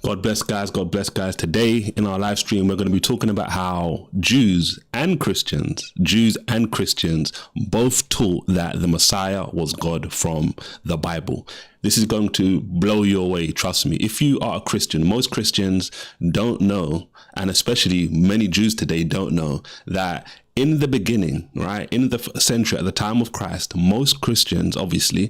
God bless, guys. God bless, guys. Today in our live stream, we're going to be talking about how Jews and Christians both taught that the Messiah was God from the Bible. This is going to blow you away. Trust me. If you are a Christian, most Christians don't know, and especially many Jews today don't know, that in the beginning, right, in the century at the time of Christ, most Christians, obviously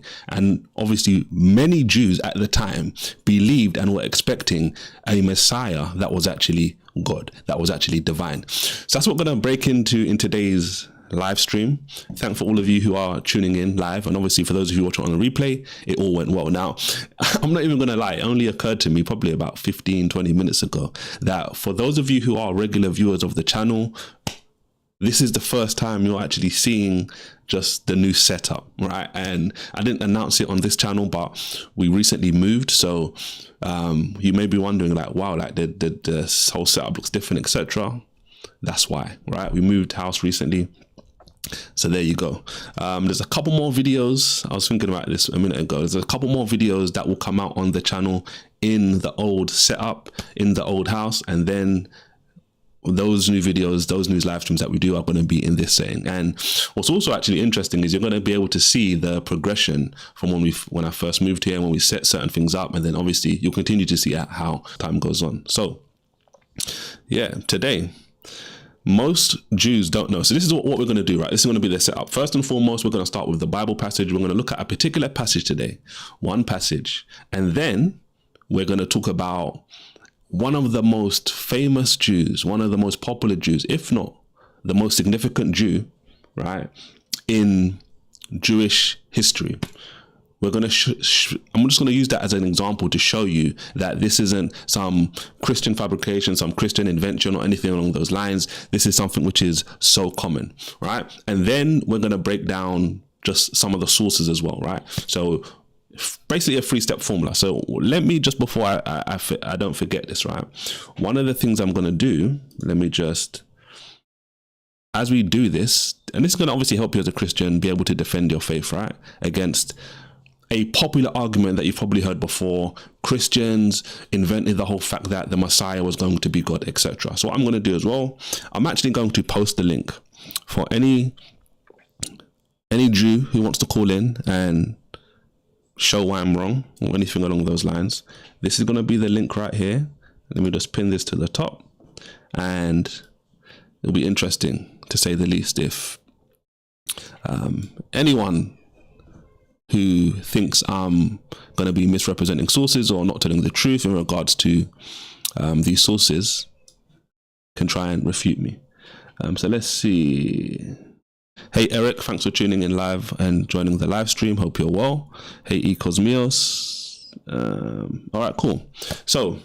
many Jews at the time believed and were expecting a Messiah that was actually God, that was actually divine. So that's what we're going to break into in today's live stream. Thank for all of you who are tuning in live, and obviously for those of you watching on the replay, it all went well. Now, I'm not even going to lie, it only occurred to me probably about 15-20 minutes ago that for those of you who are regular viewers of the channel, this is the first time you're actually seeing just the new setup, right? And I didn't announce it on this channel, but we recently moved. So you may be wondering like, wow, like the whole setup looks different, etc. That's why, right? We moved house recently. So there you go. There's a couple more videos. I was thinking about this a minute ago. There's a couple more videos that will come out on the channel in the old setup, in the old house, and then those new videos, those new live streams that we do are going to be in this setting. And what's also actually interesting is you're going to be able to see the progression from when I first moved here, when we set certain things up, and then obviously you'll continue to see how time goes on. So yeah, today, most Jews don't know. So this is what we're going to do, right? This is going to be the setup. First and foremost, we're going to start with the Bible passage. We're going to look at a particular passage today, one passage, and then we're going to talk about one of the most famous Jews, one of the most popular Jews, if not the most significant Jew, right, in Jewish history. We're going to, I'm just going to use that as an example to show you that this isn't some Christian fabrication, some Christian invention or anything along those lines. This is something which is so common, right? And then we're going to break down just some of the sources as well, right? So basically a 3-step formula. So let me just, before I don't forget this, right? One of the things I'm going to do, let me just, as we do this, and this is going to obviously help you as a Christian be able to defend your faith, right? Against a popular argument that you've probably heard before. Christians invented the whole fact that the Messiah was going to be God, etc. So what I'm going to do as well, I'm actually going to post the link for any Jew who wants to call in and show why I'm wrong or anything along those lines. This is going to be the link right here. Let me just pin this to the top, and it'll be interesting to say the least if anyone who thinks I'm going to be misrepresenting sources or not telling the truth in regards to these sources can try and refute me. So let's see. Hey Eric, thanks for tuning in live and joining the live stream. Hope you're well. Hey Cosmios. All right, cool. So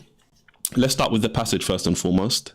let's start with the passage first and foremost.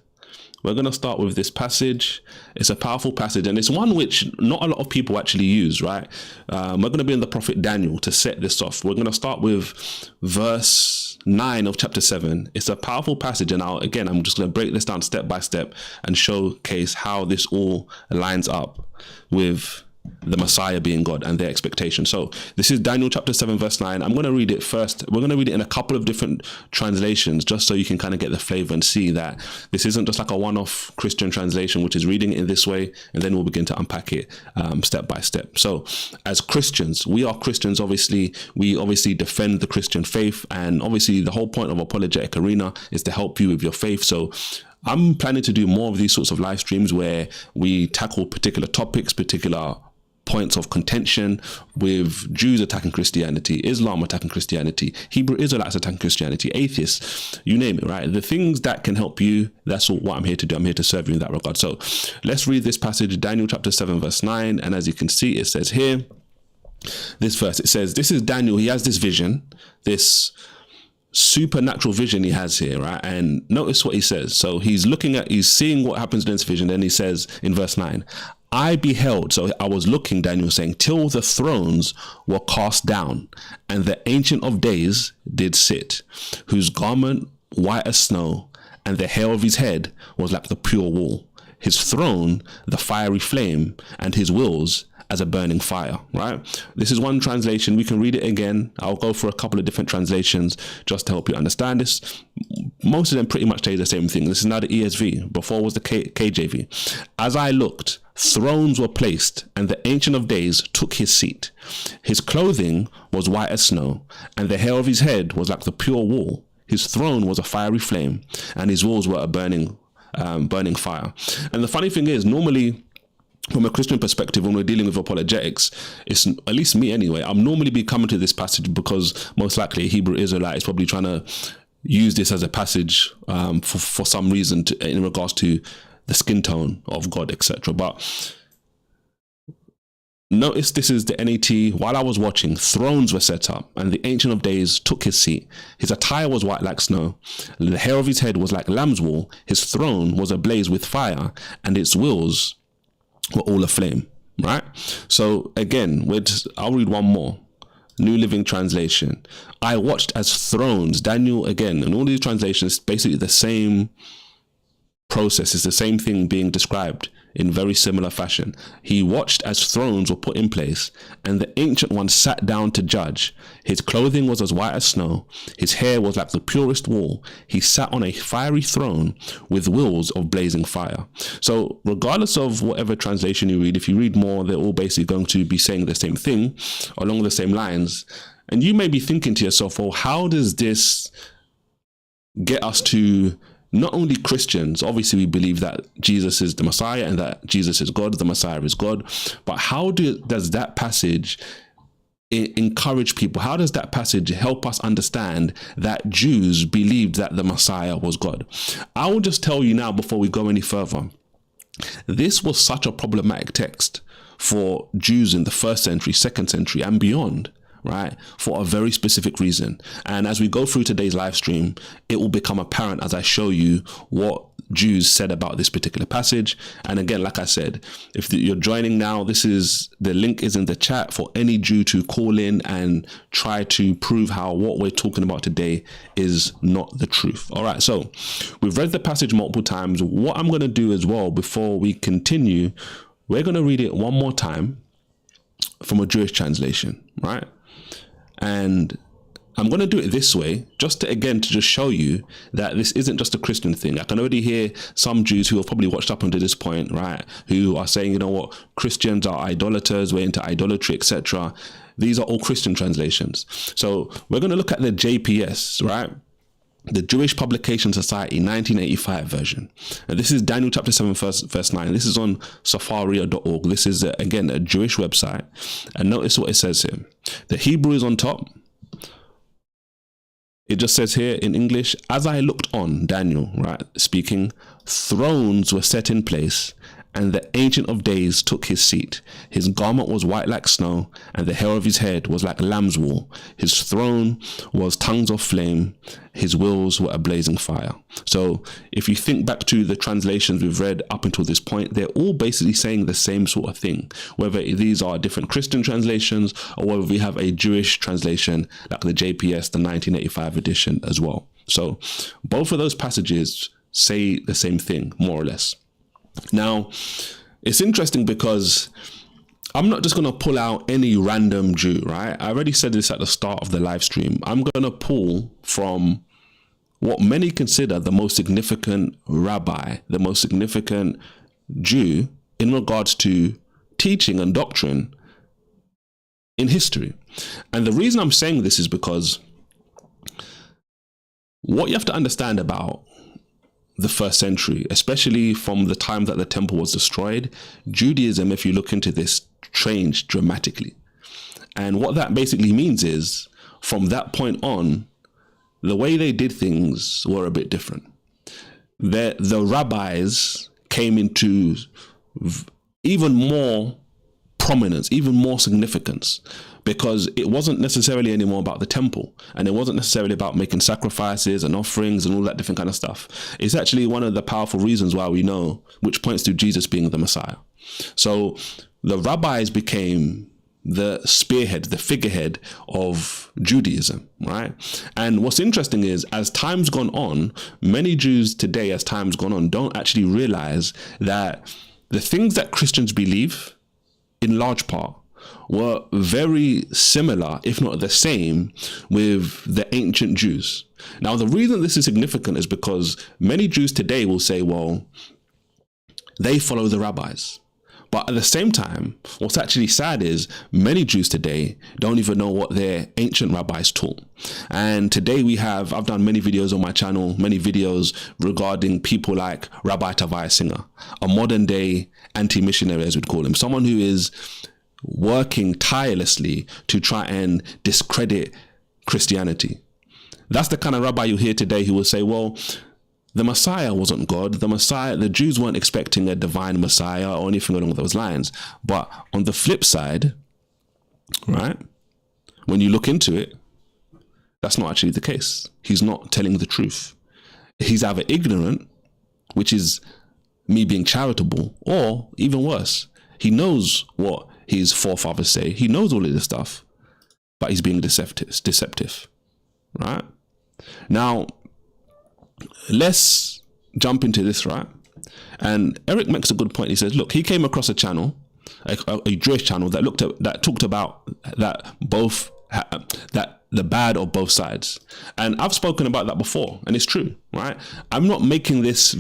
We're going to start with this passage. It's a powerful passage, and it's one which not a lot of people actually use, right? We're going to be in the prophet Daniel to set this off. We're going to start with verse 9 of chapter 7. It's a powerful passage, and I'm just going to break this down step by step and showcase how this all lines up with the Messiah being God and their expectation. So this is Daniel chapter 7 verse 9. I'm going to read it first. We're going to read it in a couple of different translations just so you can kind of get the flavor and see that this isn't just like a one-off Christian translation which is reading it in this way, and then we'll begin to unpack it step by step. So as Christians, we are Christians, obviously. We obviously defend the Christian faith, and obviously the whole point of Apologetic Arena is to help you with your faith. So I'm planning to do more of these sorts of live streams where we tackle particular topics, particular points of contention, with Jews attacking Christianity, Islam attacking Christianity, Hebrew Israelites attacking Christianity, atheists, you name it, right? The things that can help you, that's what I'm here to do. I'm here to serve you in that regard. So let's read this passage, Daniel chapter 7 verse 9. And as you can see, it says here, this verse, it says, this is Daniel. He has this vision, this supernatural vision he has here, right? And notice what he says. So he's seeing what happens in this vision. Then he says in verse 9, I beheld, so I was looking, Daniel saying, till the thrones were cast down, and the Ancient of Days did sit, whose garment white as snow, and the hair of his head was like the pure wool. His throne, the fiery flame, and his wheels as a burning fire, right? This is one translation. We can read it again. I'll go for a couple of different translations just to help you understand this. Most of them pretty much say the same thing. This is now the ESV. Before was the KJV. As I looked, thrones were placed, and the Ancient of Days took his seat. His clothing was white as snow, and the hair of his head was like the pure wool. His throne was a fiery flame, and his walls were a burning fire. And the funny thing is, normally, from a Christian perspective, when we're dealing with apologetics, it's, at least me anyway, I'm normally be coming to this passage because most likely a Hebrew Israelite is probably trying to use this as a passage for some reason in regards to the skin tone of God, etc. But notice this is the NET. While I was watching, thrones were set up, and the Ancient of Days took his seat. His attire was white like snow. The hair of his head was like lamb's wool. His throne was ablaze with fire, and its wheels were all aflame. Right? So again, I'll read one more. New Living Translation. I watched as thrones. Daniel, again, and all these translations, basically the same process. It's the same thing being described in very similar fashion. He watched as thrones were put in place, and the Ancient One sat down to judge. His clothing was as white as snow. His hair was like the purest wool. He sat on a fiery throne with wheels of blazing fire. So regardless of whatever translation you read, if you read more, they're all basically going to be saying the same thing along the same lines. And you may be thinking to yourself, well, how does this get us to not only Christians? Obviously we believe that Jesus is the Messiah and that Jesus is God, the Messiah is God, but how does that passage encourage people? How does that passage help us understand that Jews believed that the Messiah was God? I will just tell you now before we go any further, this was such a problematic text for Jews in the 1st century, 2nd century and beyond, right? For a very specific reason. And as we go through today's live stream, it will become apparent as I show you what Jews said about this particular passage. And again, like I said, if you're joining now, the link is in the chat for any Jew to call in and try to prove how what we're talking about today is not the truth. All right, so we've read the passage multiple times. What I'm going to do as well before we continue, we're going to read it one more time from a Jewish translation, right? And I'm going to do it this way, just to just show you that this isn't just a Christian thing. I can already hear some Jews who have probably watched up until this point, right, who are saying, you know what, Christians are idolaters, we're into idolatry, etc. These are all Christian translations. So we're going to look at the JPS, right? The Jewish Publication Society 1985 version. And this is Daniel chapter 7, verse 9. This is on safaria.org. This is, again, a Jewish website. And notice what it says here. The Hebrew is on top. It just says here in English, as I looked on, Daniel, right, speaking, thrones were set in place, and the Ancient of Days took his seat. His garment was white like snow, and the hair of his head was like lamb's wool. His throne was tongues of flame. His wheels were a blazing fire. So if you think back to the translations we've read up until this point, they're all basically saying the same sort of thing, whether these are different Christian translations or whether we have a Jewish translation like the JPS, the 1985 edition as well. So both of those passages say the same thing, more or less. Now, it's interesting because I'm not just going to pull out any random Jew, right? I already said this at the start of the live stream. I'm going to pull from what many consider the most significant rabbi, the most significant Jew in regards to teaching and doctrine in history. And the reason I'm saying this is because what you have to understand about the 1st century, especially from the time that the temple was destroyed, Judaism, if you look into this, changed dramatically. And what that basically means is, from that point on, the way they did things were a bit different. The rabbis came into even more prominence, even more significance, because it wasn't necessarily anymore about the temple, and it wasn't necessarily about making sacrifices and offerings and all that different kind of stuff. It's actually one of the powerful reasons why we know, which points to Jesus being the Messiah. So the rabbis became the spearhead, the figurehead of Judaism, right? And what's interesting is, as time's gone on, many Jews today, as time's gone on, don't actually realize that the things that Christians believe in large part, were very similar, if not the same, with the ancient Jews. Now, the reason this is significant is because many Jews today will say, well, they follow the rabbis. But at the same time, what's actually sad is many Jews today don't even know what their ancient rabbis taught. And today I've done many videos on my channel, many videos regarding people like Rabbi Tavai Singer, a modern day anti-missionary, as we'd call him, someone who is working tirelessly to try and discredit Christianity. That's the kind of rabbi you hear today who will say, well, the Messiah wasn't God. The Jews weren't expecting a divine Messiah or anything along those lines. But on the flip side, right, when you look into it, that's not actually the case. He's not telling the truth. He's either ignorant, which is me being charitable, or even worse, he knows what his forefathers say. He knows all of this stuff, but he's being deceptive, right? Now, let's jump into this, right? And Eric makes a good point. He says, look, he came across a channel, a Jewish channel that talked about the bad of both sides. And I've spoken about that before, and it's true, right? I'm not making this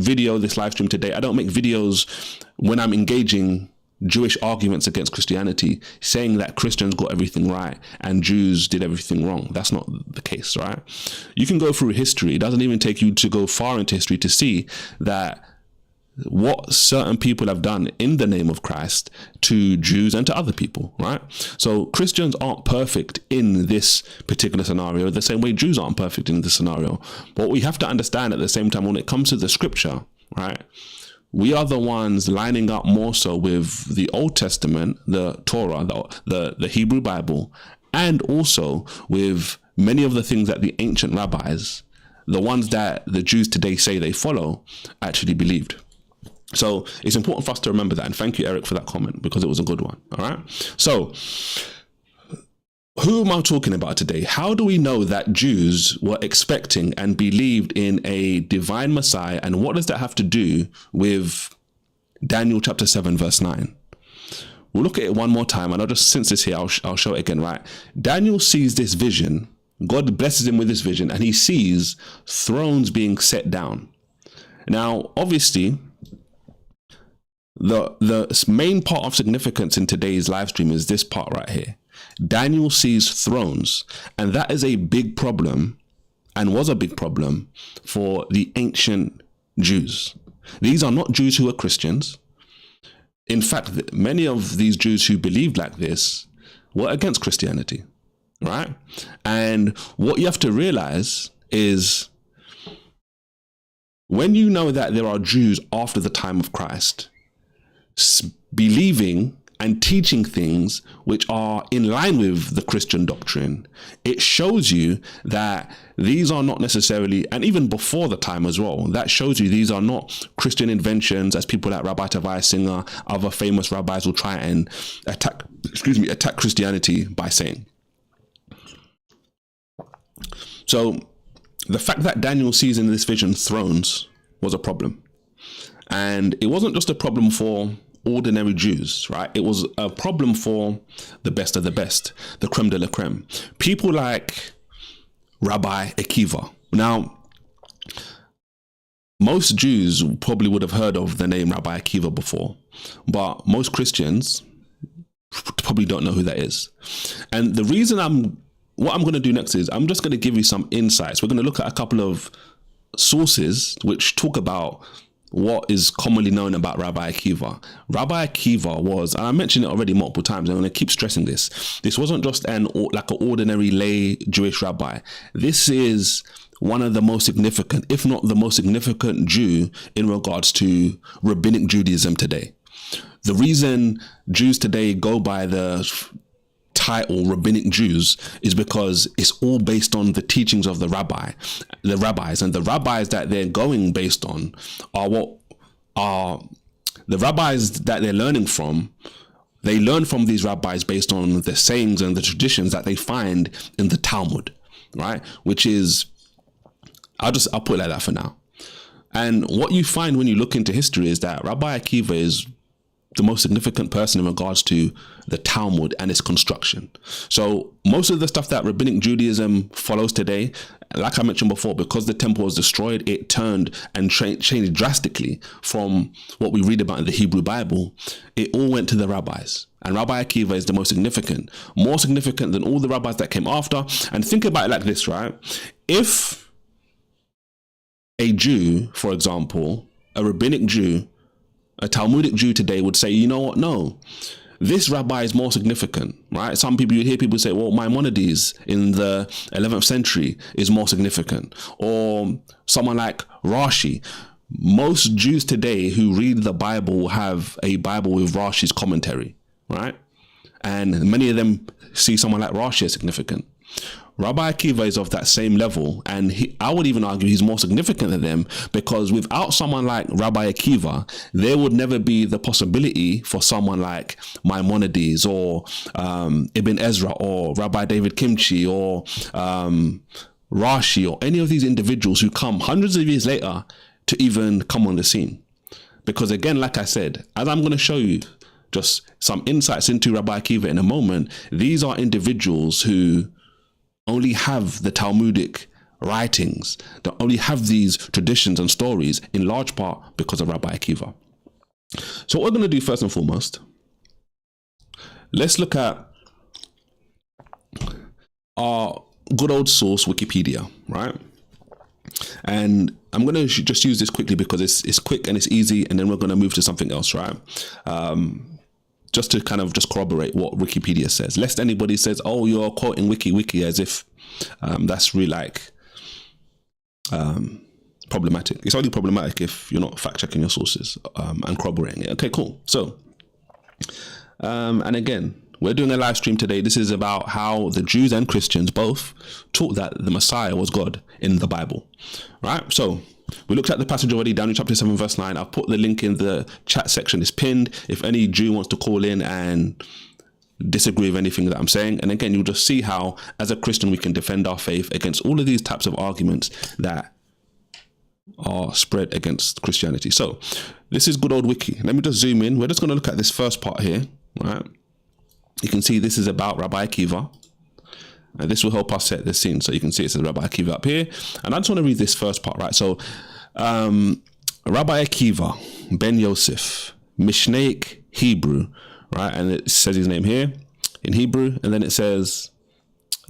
live stream today. I don't make videos when I'm engaging Jewish arguments against Christianity, saying that Christians got everything right and Jews did everything wrong. That's not the case, right? You can go through history. It doesn't even take you to go far into history to see that what certain people have done in the name of Christ to Jews and to other people, right? So Christians aren't perfect in this particular scenario, the same way Jews aren't perfect in this scenario. But what we have to understand at the same time, when it comes to the scripture, right, we are the ones lining up more so with the Old Testament, the Torah, the Hebrew Bible, and also with many of the things that the ancient rabbis, the ones that the Jews today say they follow, actually believed. So it's important for us to remember that. And thank you, Eric, for that comment, because it was a good one. All right. So who am I talking about today? How do we know that Jews were expecting and believed in a divine Messiah? And what does that have to do with Daniel chapter 7, verse 9? We'll look at it one more time. And since it's here, I'll show it again, right? Daniel sees this vision. God blesses him with this vision, and he sees thrones being set down. Now, obviously, the main part of significance in today's live stream is this part right here. Daniel sees thrones, and that is a big problem, and was a big problem for the ancient Jews. These are not Jews who are Christians. In fact, many of these Jews who believed like this were against Christianity, right? And what you have to realize is, when you know that there are Jews after the time of Christ believing and teaching things which are in line with the Christian doctrine, it shows you that these are not necessarily, and even before the time as well, that shows you these are not Christian inventions, as people like Rabbi Tavai Singer, other famous rabbis will try and attack Christianity by saying. So the fact that Daniel sees in this vision thrones was a problem. And it wasn't just a problem for ordinary Jews, right? It was a problem for the best of the best, the creme de la creme. People like Rabbi Akiva. Now, most Jews probably would have heard of the name Rabbi Akiva before, but most Christians probably don't know who that is. And the reason what I'm going to do next is I'm just going to give you some insights. We're going to look at a couple of sources which talk about what is commonly known about Rabbi Akiva. Rabbi Akiva was, and I mentioned it already multiple times, and I'm going to keep stressing this. This wasn't just an ordinary lay Jewish rabbi. This is one of the most significant, if not the most significant Jew in regards to rabbinic Judaism today. The reason Jews today go by the title rabbinic Jews is because it's all based on the teachings of the rabbis, and the rabbis that they're going based on are the rabbis that they're learning from. They learn from these rabbis based on the sayings and the traditions that they find in the Talmud, right? Which is, I'll put it like that for now. And what you find when you look into history is that Rabbi Akiva is the most significant person in regards to the Talmud and its construction. So most of the stuff that Rabbinic Judaism follows today, like I mentioned before, because the temple was destroyed, it turned and changed drastically from what we read about in the Hebrew Bible. It all went to the rabbis. And Rabbi Akiva is the most significant, more significant than all the rabbis that came after. And think about it like this, right? If a Jew, for example, a rabbinic Jew, a Talmudic Jew today would say, you know what, no, this rabbi is more significant, right? Some people, you'd hear people say, well, Maimonides in the 11th century is more significant. Or someone like Rashi. Most Jews today who read the Bible have a Bible with Rashi's commentary, right? And many of them see someone like Rashi as significant. Rabbi Akiva is of that same level, and I would even argue he's more significant than them, because without someone like Rabbi Akiva, there would never be the possibility for someone like Maimonides or Ibn Ezra or Rabbi David Kimchi or Rashi or any of these individuals who come hundreds of years later to even come on the scene. Because again, like I said, as I'm going to show you just some insights into Rabbi Akiva in a moment, these are individuals who only have the Talmudic writings, that only have these traditions and stories in large part because of Rabbi Akiva. So what we're going to do first and foremost, let's look at our good old source, Wikipedia, right? And I'm going to just use this quickly because it's quick and it's easy, and then we're going to move to something else, right? Just to kind of just corroborate what Wikipedia says, lest anybody says, oh, you're quoting wiki as if that's really like problematic. It's only problematic if you're not fact checking your sources and corroborating it. Okay, cool. So, and again, we're doing a live stream today. This is about how the Jews and Christians both taught that the Messiah was God in the Bible, right? So we looked at the passage already, down in chapter 7, verse 9. I'll put the link in the chat section. It's pinned. If any Jew wants to call in and disagree with anything that I'm saying. And again, you'll just see how, as a Christian, we can defend our faith against all of these types of arguments that are spread against Christianity. So this is good old wiki. Let me just zoom in. We're just going to look at this first part here, right? You can see this is about Rabbi Akiva. And this will help us set the scene. So you can see it says Rabbi Akiva up here. And I just want to read this first part, right? So Rabbi Akiva ben Yosef, Mishnaic Hebrew, right? And it says his name here in Hebrew. And then it says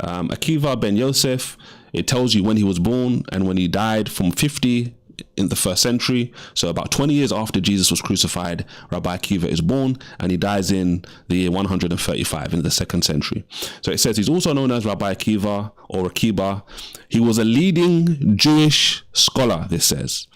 Akiva ben Yosef. It tells you when he was born and when he died, from 50 in the first century. So about 20 years after Jesus was crucified, Rabbi Akiva is born, and he dies in the year 135 in the second century. So it says he's also known as Rabbi Akiva or Akiba. He was a leading Jewish scholar, this says.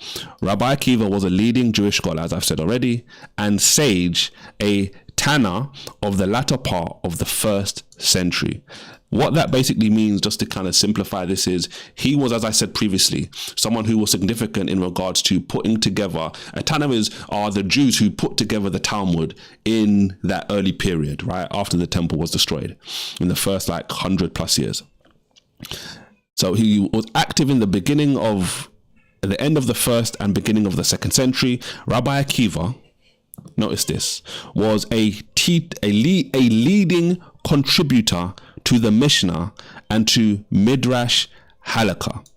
Rabbi Akiva was a leading Jewish scholar, as I've said already, and sage, a Tanna of the latter part of the first century. What that basically means, just to kind of simplify this, is he was, as I said previously, someone who was significant in regards to putting together, Tannaites are the Jews who put together the Talmud in that early period, right, after the temple was destroyed, in the first like 100 plus years. So he was active in the beginning of, at the end of the first and beginning of the second century. Rabbi Akiva, notice this, was a leading contributor to the Mishnah and to Midrash Halakha.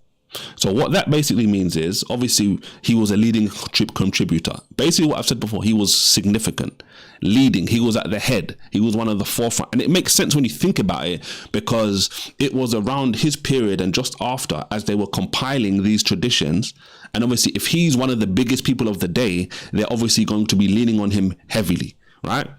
So what that basically means is, obviously, he was a leading contributor. Basically what I've said before, he was significant, leading. He was at the head. He was one of the forefront. And it makes sense when you think about it, because it was around his period and just after, as they were compiling these traditions. And obviously, if he's one of the biggest people of the day, they're obviously going to be leaning on him heavily, right?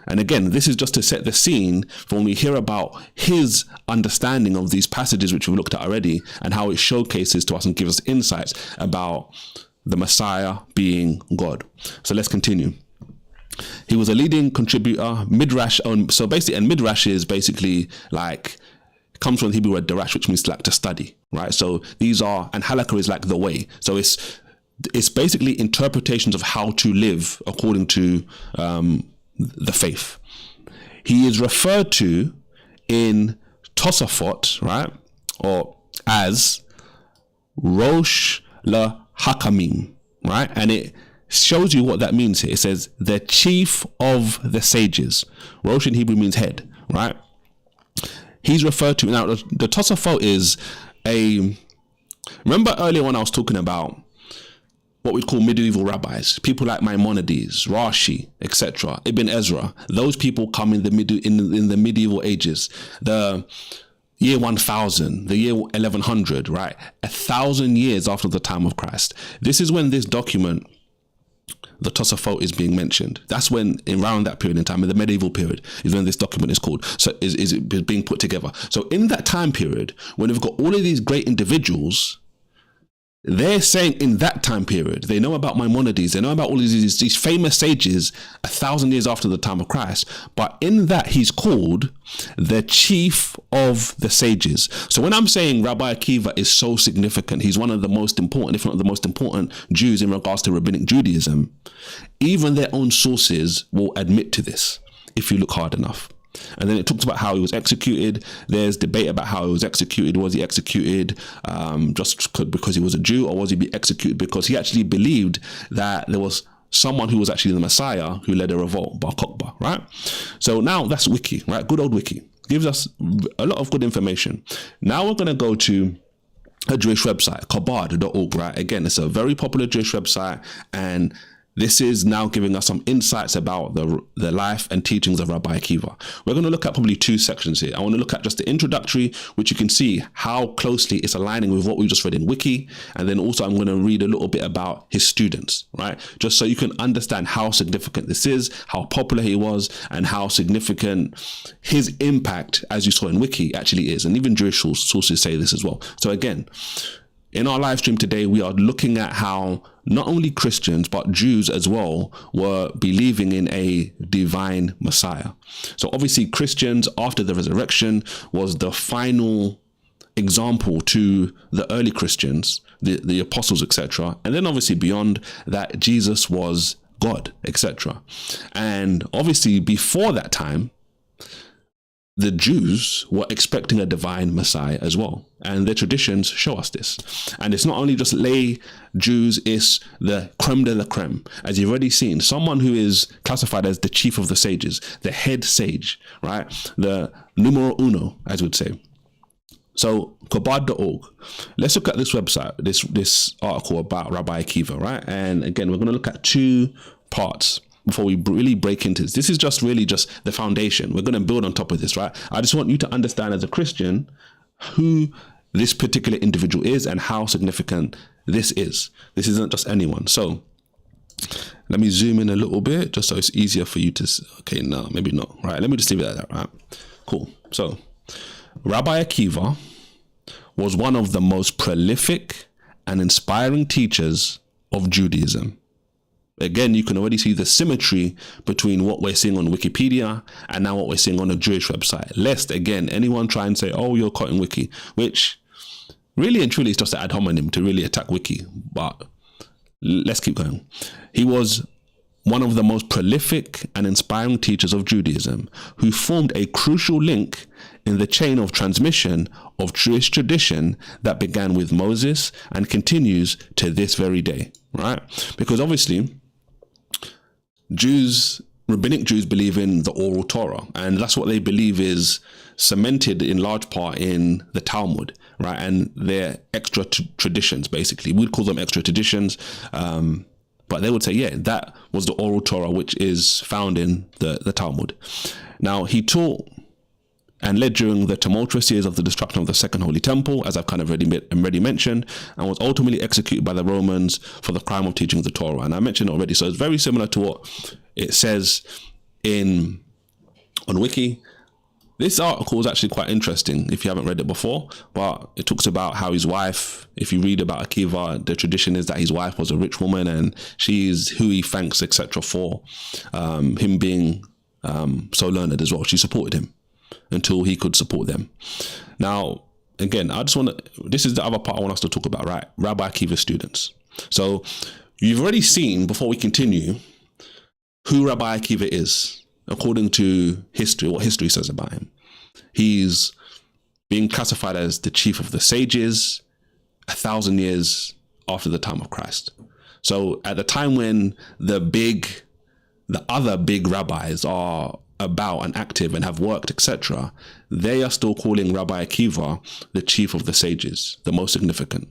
And again, this is just to set the scene for when we hear about his understanding of these passages, which we've looked at already, and how it showcases to us and gives us insights about the Messiah being God. So let's continue. He was a leading contributor, Midrash. So basically, and Midrash is basically like, comes from the Hebrew word darash, which means like to study, right? So these are, and halakha is like the way. So it's basically interpretations of how to live according to the faith. He is referred to in Tosafot, right, or as Rosh LaHakamim, right? And shows you what that means here. It says the chief of the sages. Rosh in Hebrew means head, right? He's referred to, now the Tosafot is remember earlier when I was talking about what we call medieval rabbis, people like Maimonides, Rashi, etc., Ibn Ezra. Those people come in the medieval ages, the year 1000, the year 1100, right? 1,000 years after the time of Christ. This is when this document, the Tosafot, is being mentioned. That's when, around that period in time, in the medieval period, is when this document is called. So is being put together. So in that time period, when we've got all of these great individuals, they're saying in that time period, they know about Maimonides, they know about all these famous sages 1,000 years after the time of Christ. But in that, he's called the chief of the sages. So when I'm saying Rabbi Akiva is so significant, he's one of the most important, if not the most important Jews in regards to rabbinic Judaism, even their own sources will admit to this if you look hard enough. And then it talks about how he was executed. There's debate about how he was executed. Was he executed just because he was a Jew, or was he executed because he actually believed that there was someone who was actually the Messiah who led a revolt, Bar Kokhba, right? So now that's Wiki, right? Good old Wiki. Gives us a lot of good information. Now we're going to go to a Jewish website, chabad.org, right? Again, it's a very popular Jewish website, and this is now giving us some insights about the life and teachings of Rabbi Akiva. We're going to look at probably two sections here. I want to look at just the introductory, which you can see how closely it's aligning with what we just read in Wiki. And then also I'm going to read a little bit about his students, right? Just so you can understand how significant this is, how popular he was, and how significant his impact, as you saw in Wiki, actually is. And even Jewish sources say this as well. So again, in our live stream today, we are looking at how not only Christians, but Jews as well were believing in a divine Messiah. So obviously Christians, after the resurrection, was the final example to the early Christians, the apostles, etc. And then obviously beyond that, Jesus was God, etc. And obviously before that time, the Jews were expecting a divine Messiah as well. And their traditions show us this. And it's not only just lay Jews, it's the creme de la creme. As you've already seen, someone who is classified as the chief of the sages, the head sage, right? The numero uno, as we'd say. So chabad.org. Let's look at this website, this article about Rabbi Akiva, right? And again, we're going to look at two parts before we really break into this. This is just really just the foundation. We're going to build on top of this, right? I just want you to understand as a Christian who this particular individual is and how significant this is. This isn't just anyone. So let me zoom in a little bit just so it's easier for you to, okay, no, maybe not. Right, let me just leave it at that, right? Cool. So Rabbi Akiva was one of the most prolific and inspiring teachers of Judaism. Again, you can already see the symmetry between what we're seeing on Wikipedia and now what we're seeing on a Jewish website. Lest, again, anyone try and say, oh, you're quoting Wiki, which really and truly is just an ad hominem to really attack Wiki. But let's keep going. He was one of the most prolific and inspiring teachers of Judaism who formed a crucial link in the chain of transmission of Jewish tradition that began with Moses and continues to this very day, right? Because obviously, rabbinic Jews believe in the oral Torah, and that's what they believe is cemented in large part in the Talmud, right? And their extra traditions, basically. We'd call them extra traditions, but they would say, yeah, that was the oral Torah, which is found in the Talmud. Now, he taught and led during the tumultuous years of the destruction of the Second Holy Temple, as I've kind of already mentioned, and was ultimately executed by the Romans for the crime of teaching the Torah. And I mentioned it already, so it's very similar to what it says on Wiki. This article is actually quite interesting if you haven't read it before, but it talks about how his wife, if you read about Akiva, the tradition is that his wife was a rich woman and she is who he thanks, etc., for him being so learned as well. She supported him until he could support them. Now, again, this is the other part I want us to talk about, right? Rabbi Akiva's students. So you've already seen, before we continue, who Rabbi Akiva is, according to history, what history says about him. He's being classified as the chief of the sages 1,000 years after the time of Christ. So at the time when the other big rabbis are about and active and have worked, etc., they are still calling Rabbi Akiva the chief of the sages, the most significant.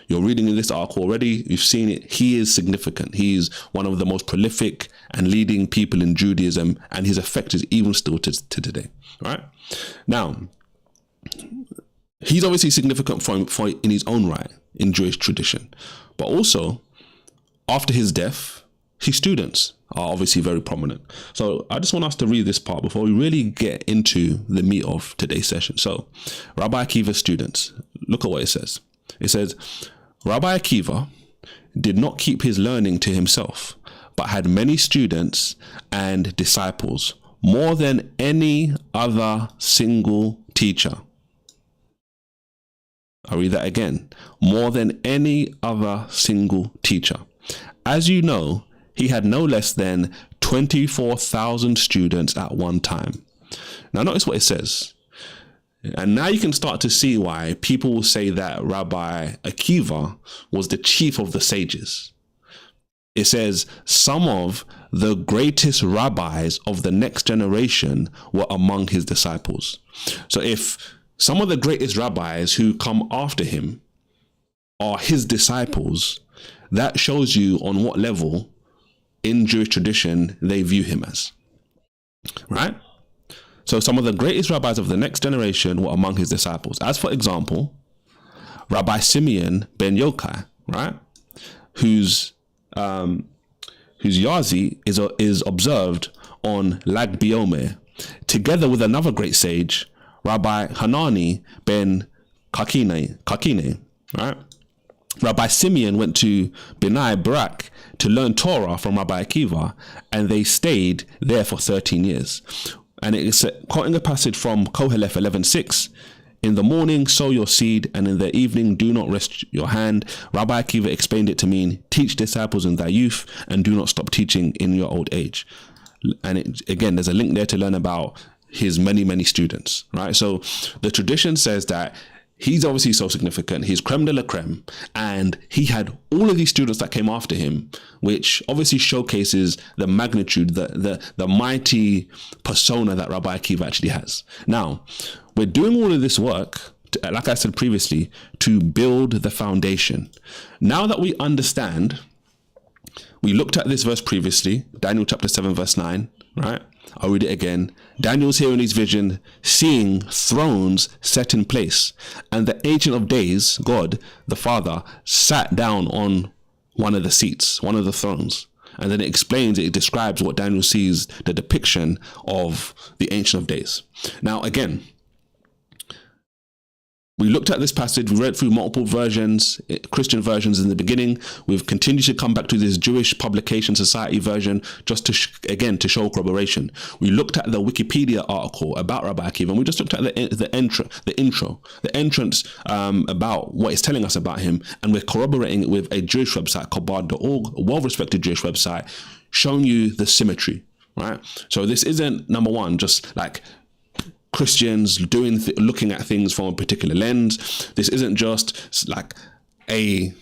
You're reading in this article already, you've seen it. He is significant. He's one of the most prolific and leading people in Judaism, and his effect is even still to today. Right? Now, he's obviously significant for in his own right in Jewish tradition, but also after his death, his students are obviously very prominent. So I just want us to read this part before we really get into the meat of today's session. So Rabbi Akiva's students, look at what it says. It says, Rabbi Akiva did not keep his learning to himself, but had many students and disciples, more than any other single teacher. I'll read that again. More than any other single teacher. As you know, he had no less than 24,000 students at one time. Now notice what it says. And now you can start to see why people will say that Rabbi Akiva was the chief of the sages. It says some of the greatest rabbis of the next generation were among his disciples. So if some of the greatest rabbis who come after him are his disciples, that shows you on what level in Jewish tradition they view him as. Right? So some of the greatest rabbis of the next generation were among his disciples. As for example, Rabbi Simeon ben Yochai, right? Whose Yazi is observed on Lag Biomer, together with another great sage, Rabbi Hanani ben Kakine, right? Rabbi Simeon went to Benai Barak to learn Torah from Rabbi Akiva, and they stayed there for 13 years. And it is quoting a passage from Koheleth 11:6. In the morning, sow your seed, and in the evening, do not rest your hand. Rabbi Akiva explained it to mean, teach disciples in thy youth, and do not stop teaching in your old age. And again, there's a link there to learn about his many, many students, right? So the tradition says that he's obviously so significant. He's creme de la creme. And he had all of these students that came after him, which obviously showcases the magnitude, the mighty persona that Rabbi Akiva actually has. Now, we're doing all of this work, like I said previously, to build the foundation. Now that we understand, we looked at this verse previously, Daniel chapter 7, verse 9, right? I'll read it again. Daniel's hearing his vision, seeing thrones set in place, and the Ancient of Days, God, the Father, sat down on one of the seats, one of the thrones. And then it describes what Daniel sees, the depiction of the Ancient of Days. Now, again, we looked at this passage, we read through multiple versions, Christian versions in the beginning. We've continued to come back to this Jewish Publication Society version just to show corroboration. We looked at the Wikipedia article about Rabbi Akiva, and we just looked at the entrance about what it's telling us about him, and we're corroborating it with a Jewish website, Chabad.org, a well-respected Jewish website, showing you the symmetry, right? So this isn't, number one, just like Christians looking at things from a particular lens. This isn't just like a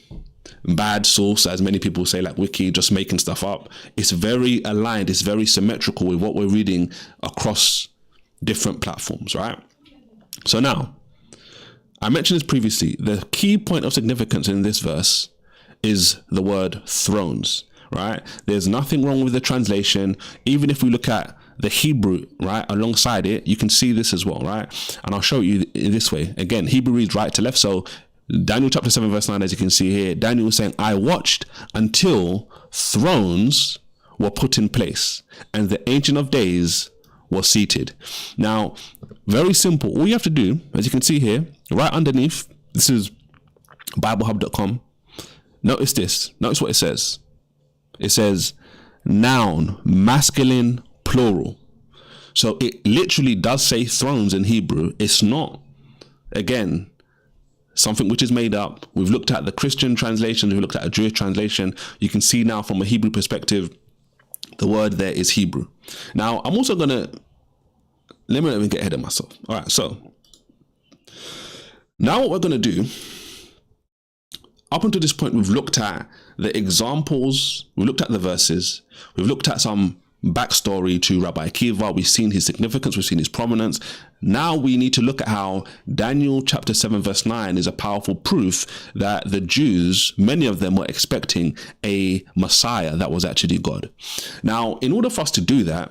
bad source, as many people say, like Wiki, just making stuff up. It's very aligned, it's very symmetrical with what we're reading across different platforms, right? So now, I mentioned this previously, the key point of significance in this verse is the word thrones, right? There's nothing wrong with the translation. Even if we look at the Hebrew, right, alongside it, you can see this as well, right? And I'll show you in this way. Again, Hebrew reads right to left. So Daniel chapter 7, verse 9, as you can see here, Daniel was saying, I watched until thrones were put in place and the Ancient of Days was seated. Now, very simple. All you have to do, as you can see here, right underneath, this is BibleHub.com. Notice this. Notice what it says. It says noun, masculine, plural. So it literally does say thrones in Hebrew. It's not, again, something which is made up. We've looked at the Christian translation, we've looked at a Jewish translation. You can see now from a Hebrew perspective, the word there is Hebrew. Now, I'm also going to, let me get ahead of myself. All right, so now what we're going to do, up until this point, we've looked at the examples, we've looked at the verses, we've looked at some backstory to Rabbi Akiva, we've seen his significance, we've seen his prominence. Now we need to look at how Daniel chapter 7 verse 9 is a powerful proof that the Jews, many of them, were expecting a Messiah that was actually God. Now, in order for us to do that,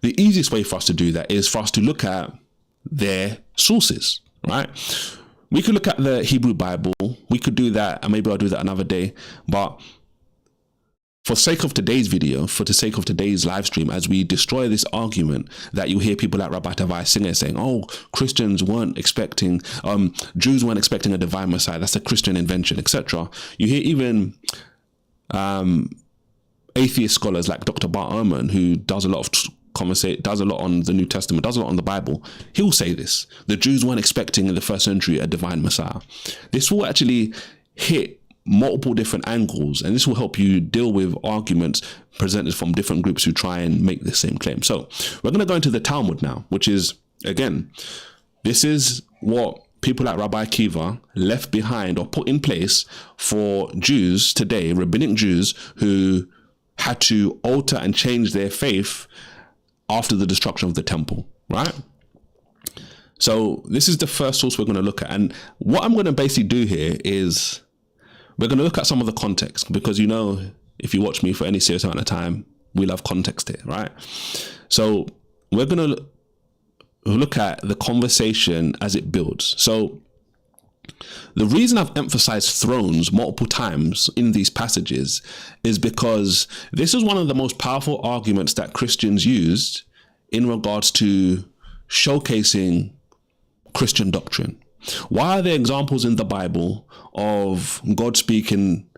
the easiest way for us to do that is for us to look at their sources, right? We could look at the Hebrew Bible. We could do that, and maybe I'll do that another day. But for sake of today's video, for the sake of today's live stream, as we destroy this argument that you hear people like Rabbi Tavai Singer saying, oh, Christians weren't expecting, Jews weren't expecting a divine Messiah, that's a Christian invention, etc. You hear even atheist scholars like Dr. Bart Ehrman, who does a lot of does a lot on the New Testament, does a lot on the Bible. He'll say this: the Jews weren't expecting in the first century a divine Messiah. This will actually hit multiple different angles, and this will help you deal with arguments presented from different groups who try and make the same claim. So we're going to go into the Talmud now, which is, again, this is what people like Rabbi Akiva left behind or put in place for Jews today, rabbinic Jews, who had to alter and change their faith after the destruction of the temple, right? So this is the first source we're going to look at. And what I'm going to basically do here is we're going to look at some of the context, because, you know, if you watch me for any serious amount of time, we love context here, right? So we're going to look at the conversation as it builds. So the reason I've emphasized thrones multiple times in these passages is because this is one of the most powerful arguments that Christians used in regards to showcasing Christian doctrine. Why are there examples in the Bible of God speaking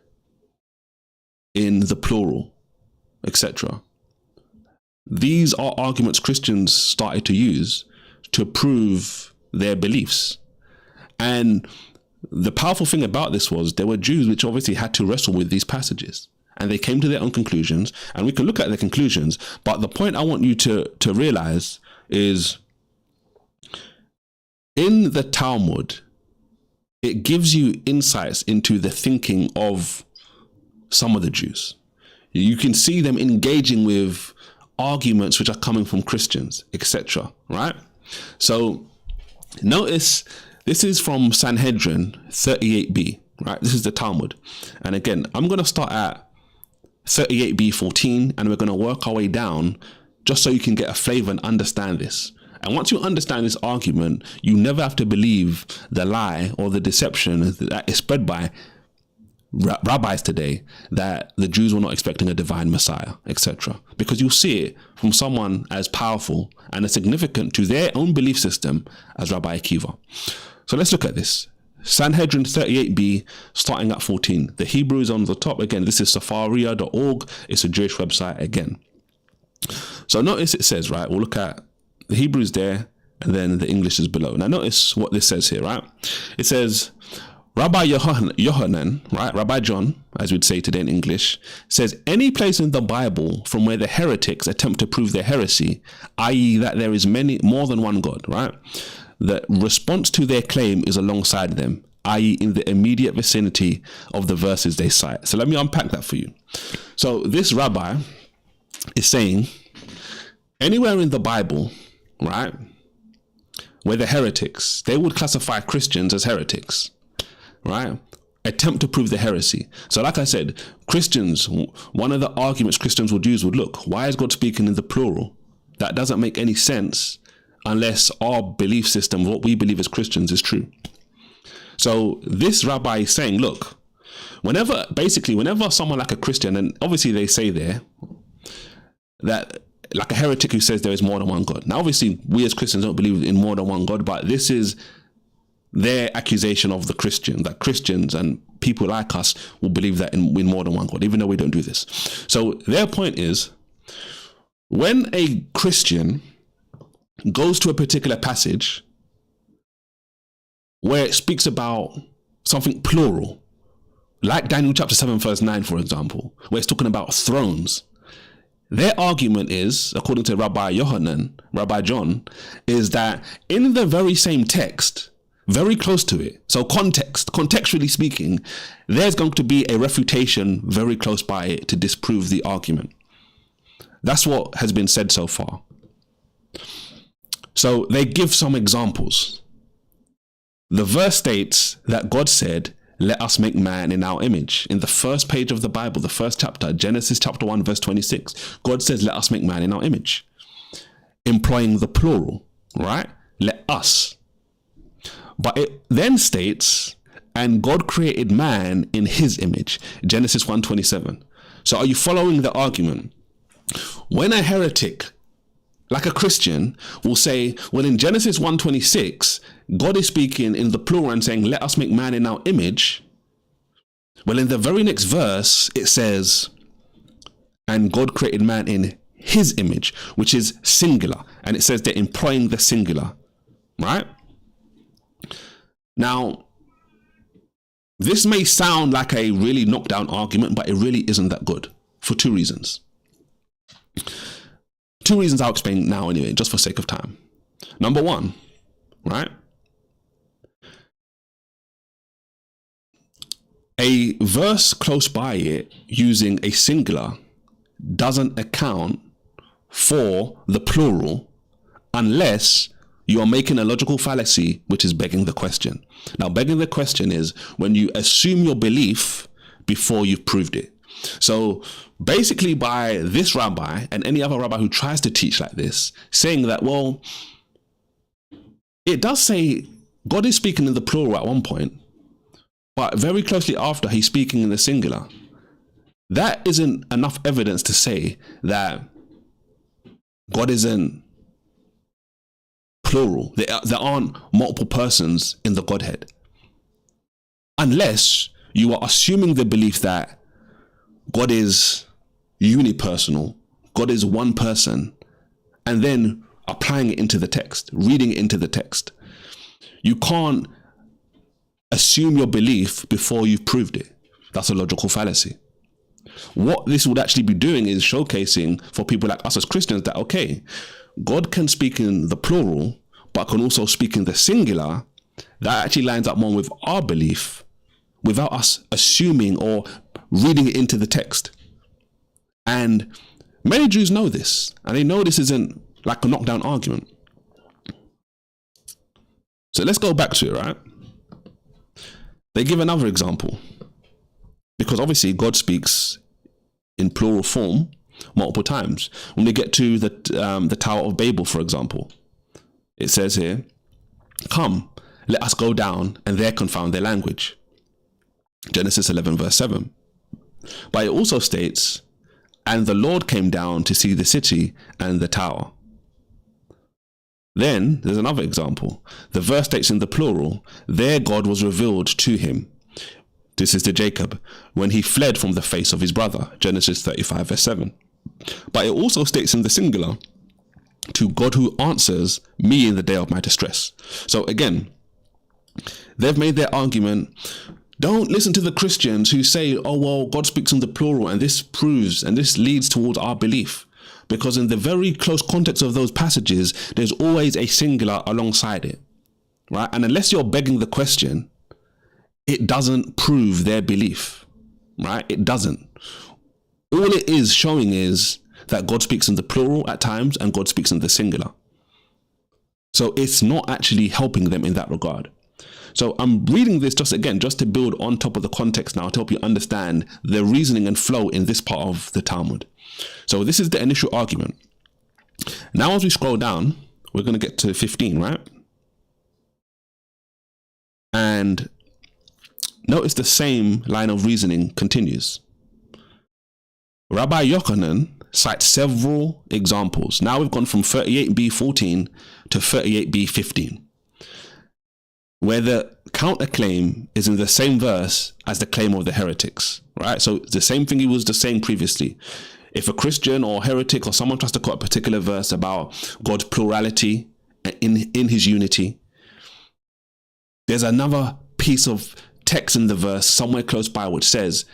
in the plural, etc.? These are arguments Christians started to use to prove their beliefs. And the powerful thing about this was there were Jews which obviously had to wrestle with these passages, and they came to their own conclusions, and we can look at their conclusions. But the point I want you to realize is, in the Talmud, it gives you insights into the thinking of some of the Jews. You can see them engaging with arguments which are coming from Christians, etc. Right? So notice this is from Sanhedrin 38b, right? This is the Talmud. And again, I'm going to start at 38b 14, and we're going to work our way down just so you can get a flavor and understand this. And once you understand this argument, you never have to believe the lie or the deception that is spread by rabbis today that the Jews were not expecting a divine Messiah, etc. Because you'll see it from someone as powerful and as significant to their own belief system as Rabbi Akiva. So let's look at this. Sanhedrin 38b, starting at 14. The Hebrew is on the top. Again, this is safaria.org. It's a Jewish website again. So notice it says, right, we'll look at the Hebrews there, and then the English is below. Now notice what this says here, right? It says, Rabbi Yohanan, right, Rabbi John, as we'd say today in English, says any place in the Bible from where the heretics attempt to prove their heresy, i.e. that there is more than one God, right? The response to their claim is alongside them, i.e. in the immediate vicinity of the verses they cite. So let me unpack that for you. So this rabbi is saying anywhere in the Bible, right, where the heretics, they would classify Christians as heretics, right, attempt to prove the heresy. So like I said, Christians, one of the arguments Christians would use would, look, why is God speaking in the plural? That doesn't make any sense unless our belief system, what we believe as Christians, is true. So this rabbi is saying, look, whenever someone like a Christian, and obviously they say there that like a heretic who says there is more than one God. Now, obviously, we as Christians don't believe in more than one God, but this is their accusation of the Christian, that Christians and people like us will believe that in more than one God, even though we don't do this. So their point is, when a Christian goes to a particular passage where it speaks about something plural, like Daniel chapter 7 verse 9, for example, where it's talking about thrones, their argument is, according to Rabbi Yohanan, Rabbi John, is that in the very same text, very close to it. So contextually speaking, there's going to be a refutation very close by it to disprove the argument. That's what has been said so far. So they give some examples. The verse states that God said, let us make man in our image. In the first page of the Bible, the first chapter, Genesis chapter 1, verse 26, God says, let us make man in our image, employing the plural, right? Let us. But it then states, and God created man in his image, Genesis 1:27. So are you following the argument? When a heretic, like a Christian, will say, well, in Genesis 1:26, God is speaking in the plural and saying, let us make man in our image. Well, in the very next verse, it says, and God created man in his image, which is singular. And it says they're employing the singular, right? Now, this may sound like a really knockdown argument, but it really isn't that good for two reasons. Two reasons I'll explain now anyway, just for sake of time. Number one, right? A verse close by it using a singular doesn't account for the plural unless you are making a logical fallacy, which is begging the question. Now, begging the question is when you assume your belief before you've proved it. So basically by this rabbi and any other rabbi who tries to teach like this, saying that, well, it does say God is speaking in the plural at one point, but very closely after he's speaking in the singular. That isn't enough evidence to say that God isn't plural. There aren't multiple persons in the Godhead. Unless you are assuming the belief that God is unipersonal, God is one person, and then applying it into the text, reading it into the text. You can't assume your belief before you've proved it. That's a logical fallacy. What this would actually be doing is showcasing for people like us as Christians that, okay, God can speak in the plural, but can also speak in the singular. That actually lines up more with our belief without us assuming or reading it into the text. And many Jews know this, and they know this isn't like a knockdown argument. So let's go back to it, right? They give another example, because obviously God speaks in plural form multiple times. When we get to the Tower of Babel, for example, it says here, come, let us go down and there confound their language. Genesis 11 verse 7. But it also states, and the Lord came down to see the city and the tower. Then there's another example. The verse states in the plural, there God was revealed to him. This is to Jacob, when he fled from the face of his brother. Genesis 35 verse 7. But it also states in the singular, to God who answers me in the day of my distress. So again, they've made their argument. Don't listen to the Christians who say, oh, well, God speaks in the plural and this proves and this leads towards our belief. Because in the very close context of those passages, there's always a singular alongside it, right? And unless you're begging the question, it doesn't prove their belief, right? It doesn't. All it is showing is that God speaks in the plural at times and God speaks in the singular. So it's not actually helping them in that regard. So I'm reading this just to build on top of the context now to help you understand the reasoning and flow in this part of the Talmud. So this is the initial argument. Now as we scroll down, we're going to get to 15, right? And notice the same line of reasoning continues. Rabbi Yochanan cites several examples. Now we've gone from 38b14 to 38b15. Where the counterclaim is in the same verse as the claim of the heretics, right? So it's the same thing he was just saying previously. If a Christian or heretic or someone tries to quote a particular verse about God's plurality in his unity, there's another piece of text in the verse somewhere close by which says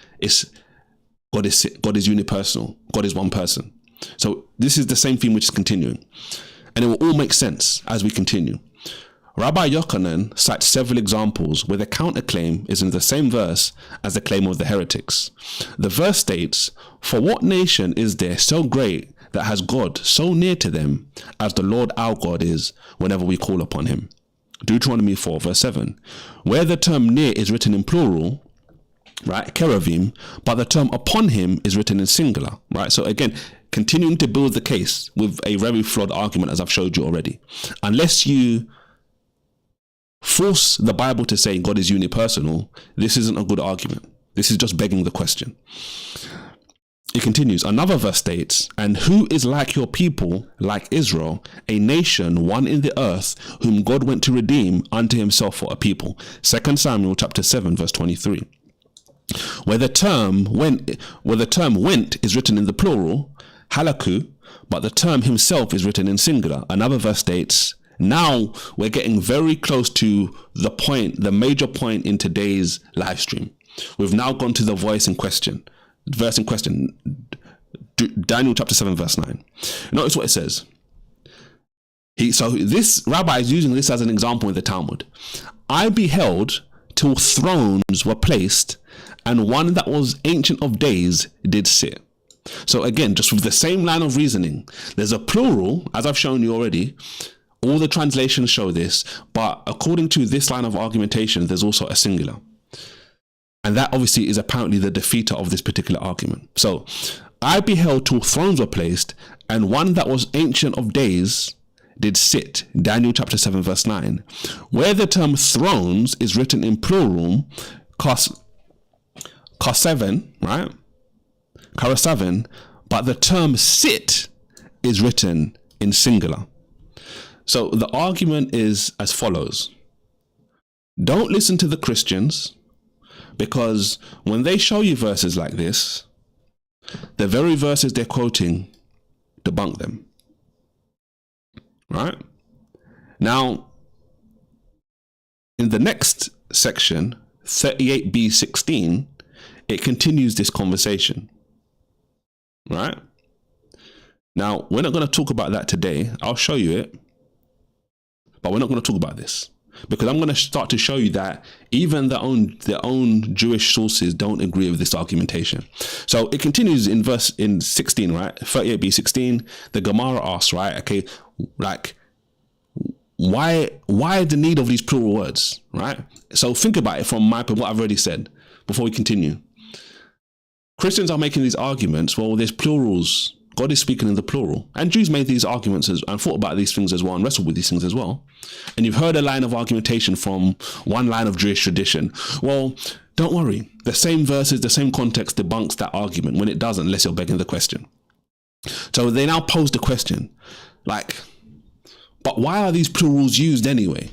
God is unipersonal. God is one person. So this is the same theme which is continuing. And it will all make sense as we continue. Rabbi Yochanan cites several examples where the counterclaim is in the same verse as the claim of the heretics. The verse states, "For what nation is there so great that has God so near to them as the Lord our God is whenever we call upon him?" Deuteronomy 4 verse 7, where the term near is written in plural, right, cherubim, but the term upon him is written in singular, right? So again, continuing to build the case with a very flawed argument, as I've showed you already. Unless you force the Bible to say God is unipersonal, this isn't a good argument. This is just begging the question. It continues, another verse states, "And who is like your people, like Israel, a nation, one in the earth, whom God went to redeem unto himself for a people?" 2 Samuel chapter 7 verse 23. Where the term went is written in the plural, halaku, but the term himself is written in singular. Another verse states, now we're getting very close to the point, the major point in today's live stream. We've now gone to the verse in question, Daniel chapter 7 verse 9. Notice what it says. So this rabbi is using this as an example in the Talmud. "I beheld till thrones were placed, and one that was ancient of days did sit." So again, just with the same line of reasoning, there's a plural, as I've shown you already. All the translations show this, but according to this line of argumentation, there's also a singular. And that obviously is apparently the defeater of this particular argument. So, "I beheld till thrones were placed, and one that was ancient of days did sit." Daniel chapter 7 verse 9. Where the term thrones is written in plural, kaseven, right? Karasaven, but the term sit is written in singular. So the argument is as follows. Don't listen to the Christians, because when they show you verses like this, the very verses they're quoting debunk them. Right? Now, in the next section, 38b16, it continues this conversation. Right? Now, we're not going to talk about that today. I'll show you it. But we're not going to talk about this, because I'm going to start to show you that even their own Jewish sources don't agree with this argumentation. So it continues in 16, right? 38b16. The Gemara asks, right? Okay, like, why the need of these plural words, right? So think about it from what I've already said before we continue. Christians are making these arguments. Well, there's plurals. God is speaking in the plural. And Jews made these arguments and thought about these things as well and wrestled with these things as well. And you've heard a line of argumentation from one line of Jewish tradition. Well, don't worry. The same verses, the same context debunks that argument when it doesn't, unless you're begging the question. So they now pose the question, like, but why are these plurals used anyway?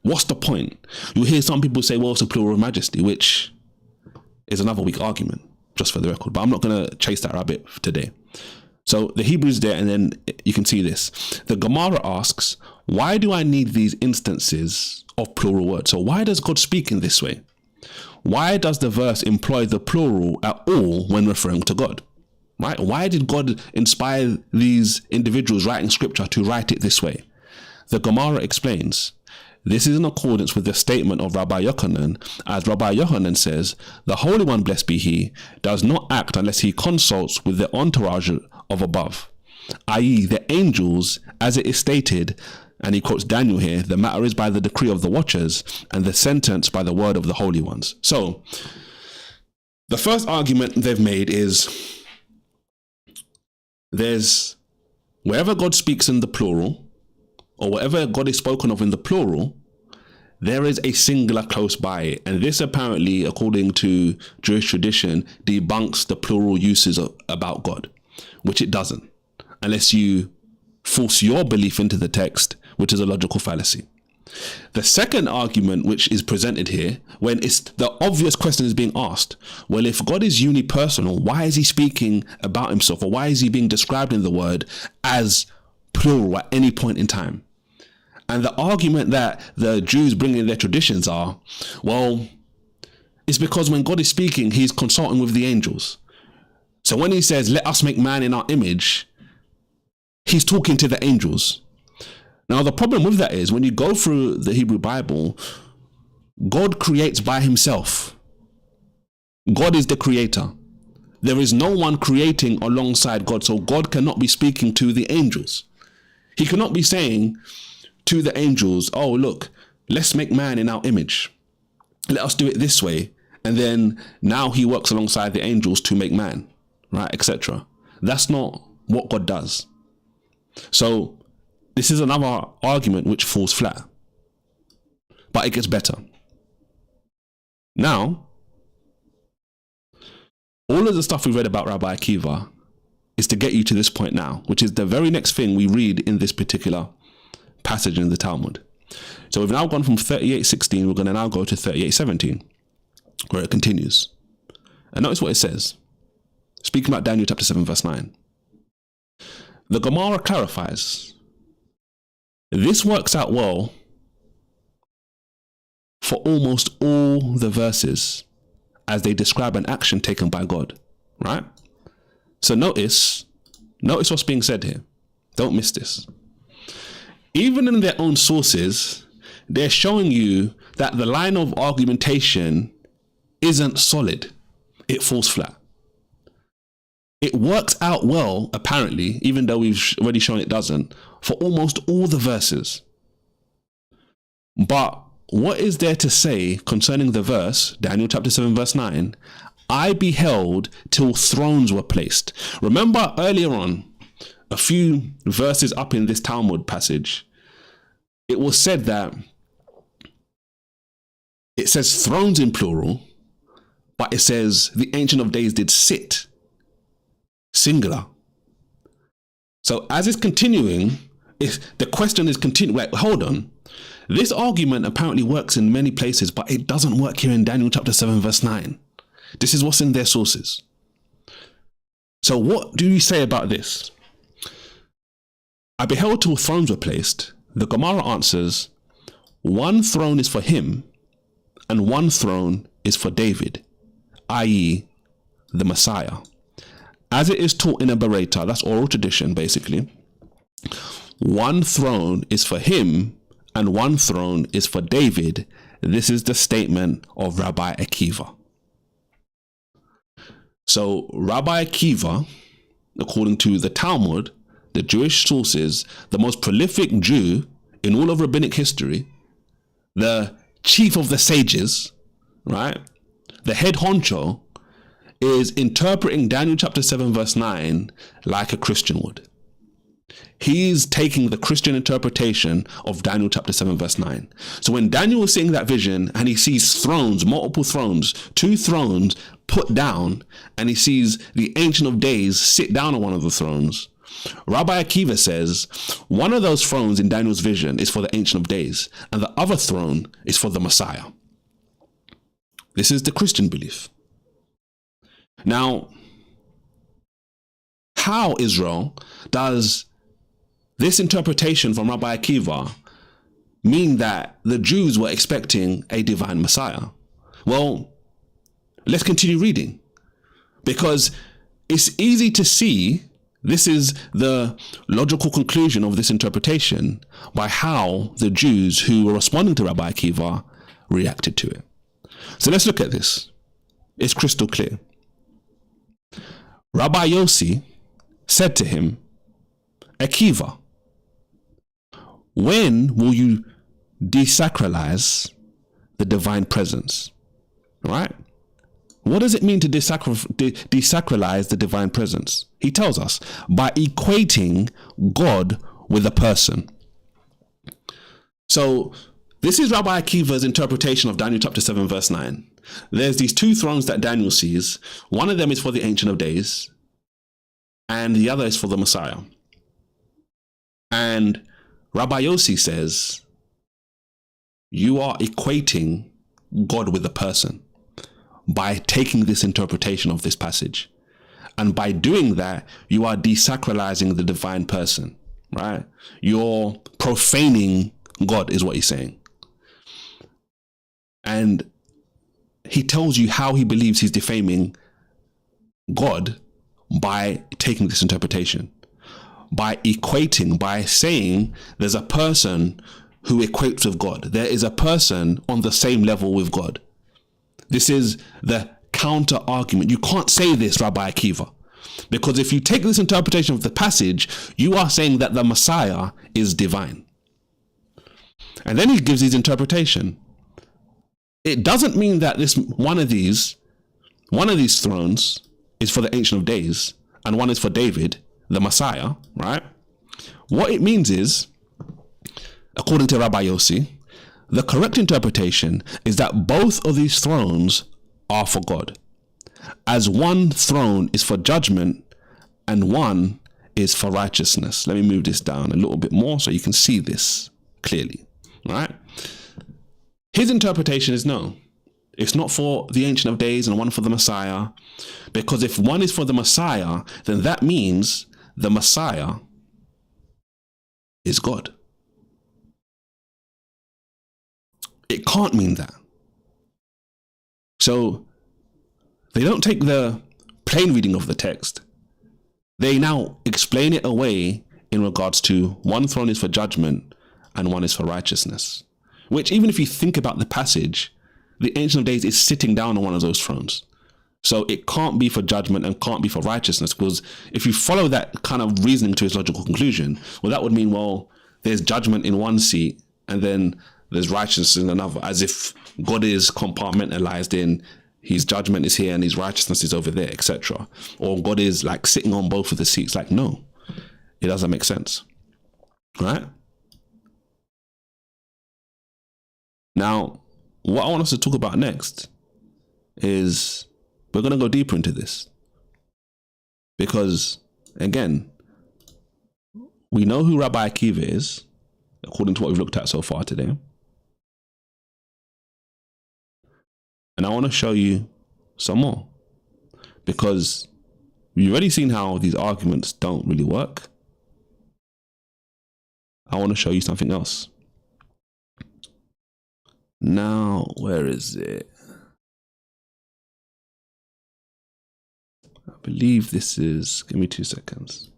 What's the point? You hear some people say, well, it's a plural of majesty, which is another weak argument, just for the record. But I'm not going to chase that rabbit today. So the Hebrew's there, and then you can see this. The Gemara asks, why do I need these instances of plural words? So why does God speak in this way? Why does the verse employ the plural at all when referring to God? Right? Why did God inspire these individuals writing scripture to write it this way? The Gemara explains, this is in accordance with the statement of Rabbi Yochanan, as Rabbi Yochanan says, the Holy One, blessed be he, does not act unless he consults with the entourage of above, i.e. the angels, as it is stated, and he quotes Daniel here, the matter is by the decree of the watchers, and the sentence by the word of the holy ones. So, the first argument they've made is, there's, wherever God speaks in the plural, or whatever God is spoken of in the plural, there is a singular close by it. And this apparently, according to Jewish tradition, debunks the plural uses about God, which it doesn't, unless you force your belief into the text, which is a logical fallacy. The second argument which is presented here, when it's the obvious question is being asked, well, if God is unipersonal, why is he speaking about himself, or why is he being described in the word as plural at any point in time? And the argument that the Jews bring in their traditions are, well, it's because when God is speaking, he's consulting with the angels. So when he says, let us make man in our image, he's talking to the angels. Now, the problem with that is when you go through the Hebrew Bible, God creates by himself. God is the creator. There is no one creating alongside God. So God cannot be speaking to the angels. He cannot be saying to the angels, oh, look, let's make man in our image. Let us do it this way. And then now he works alongside the angels to make man, right, etc. That's not what God does. So this is another argument which falls flat, but it gets better. Now, all of the stuff we read about Rabbi Akiva is to get you to this point now, which is the very next thing we read in this particular passage in the Talmud. So we've now gone from 38:16, we're going to now go to 38:17, where it continues. And notice what it says. Speaking about Daniel chapter 7, verse 9. The Gemara clarifies, this works out well for almost all the verses as they describe an action taken by God, right? So notice what's being said here. Don't miss this. Even in their own sources, they're showing you that the line of argumentation isn't solid. It falls flat. It works out well, apparently, even though we've already shown it doesn't, for almost all the verses. But what is there to say concerning the verse, Daniel chapter 7, verse 9, I beheld till thrones were placed. Remember earlier on, a few verses up in this Talmud passage, it was said that it says thrones in plural, but it says the Ancient of Days did sit, singular. So as it's continuing, if the question is continuing, wait, hold on. This argument apparently works in many places, but it doesn't work here in Daniel chapter 7, verse 9. This is what's in their sources. So what do you say about this? I beheld till thrones were placed. The Gemara answers, one throne is for him, and one throne is for David, i.e. the Messiah. As it is taught in a Bereta, that's oral tradition basically, one throne is for him and one throne is for David. This is the statement of Rabbi Akiva. So Rabbi Akiva, according to the Talmud, the Jewish sources, the most prolific Jew in all of rabbinic history, the chief of the sages, right? The head honcho, is interpreting Daniel chapter 7 verse 9 like a Christian would. He's taking the Christian interpretation of Daniel chapter 7 verse 9. So when Daniel is seeing that vision and he sees thrones, multiple thrones, 2 thrones put down, and he sees the Ancient of Days sit down on one of the thrones, Rabbi Akiva says one of those thrones in Daniel's vision is for the Ancient of Days and the other throne is for the Messiah. This is the Christian belief. Now, how, Israel, does this interpretation from Rabbi Akiva mean that the Jews were expecting a divine Messiah? Well, let's continue reading, because it's easy to see this is the logical conclusion of this interpretation by how the Jews who were responding to Rabbi Akiva reacted to it. So let's look at this. It's crystal clear. Rabbi Yossi said to him, Akiva, when will you desacralize the divine presence? Right? What does it mean to desacralize the divine presence? He tells us by equating God with a person. So this is Rabbi Akiva's interpretation of Daniel chapter 7 verse 9. There's these 2 thrones that Daniel sees. One of them is for the Ancient of Days, and the other is for the Messiah. And Rabbi Yossi says, you are equating God with a person by taking this interpretation of this passage. And by doing that, you are desacralizing the divine person, right? You're profaning God, is what he's saying. And he tells you how he believes he's defaming God by taking this interpretation. by equating, by saying there's a person who equates with God. There is a person on the same level with God. This is the counter argument. You can't say this, Rabbi Akiva, because if you take this interpretation of the passage, you are saying that the Messiah is divine. And then he gives his interpretation. It doesn't mean that this one of these thrones is for the Ancient of Days and one is for David, the Messiah, right? What it means is, according to Rabbi Yossi, the correct interpretation is that both of these thrones are for God, as one throne is for judgment and one is for righteousness. Let me move this down a little bit more so you can see this clearly, right? His interpretation is no, it's not for the Ancient of Days and one for the Messiah, because if one is for the Messiah, then that means the Messiah is God. It can't mean that. So they don't take the plain reading of the text. They now explain it away in regards to one throne is for judgment and one is for righteousness. Which, even if you think about the passage, the Ancient of Days is sitting down on one of those thrones. So it can't be for judgment and can't be for righteousness, because if you follow that kind of reasoning to its logical conclusion, well, that would mean, well, there's judgment in one seat and then there's righteousness in another, as if God is compartmentalized in his judgment is here and his righteousness is over there, etc. Or God is like sitting on both of the seats. Like, no, it doesn't make sense, right? Now, what I want us to talk about next is we're going to go deeper into this, because again, we know who Rabbi Akiva is, according to what we've looked at so far today. And I want to show you some more, because we've already seen how these arguments don't really work. I want to show you something else. Now, where is it? I believe this is, give me 2 seconds.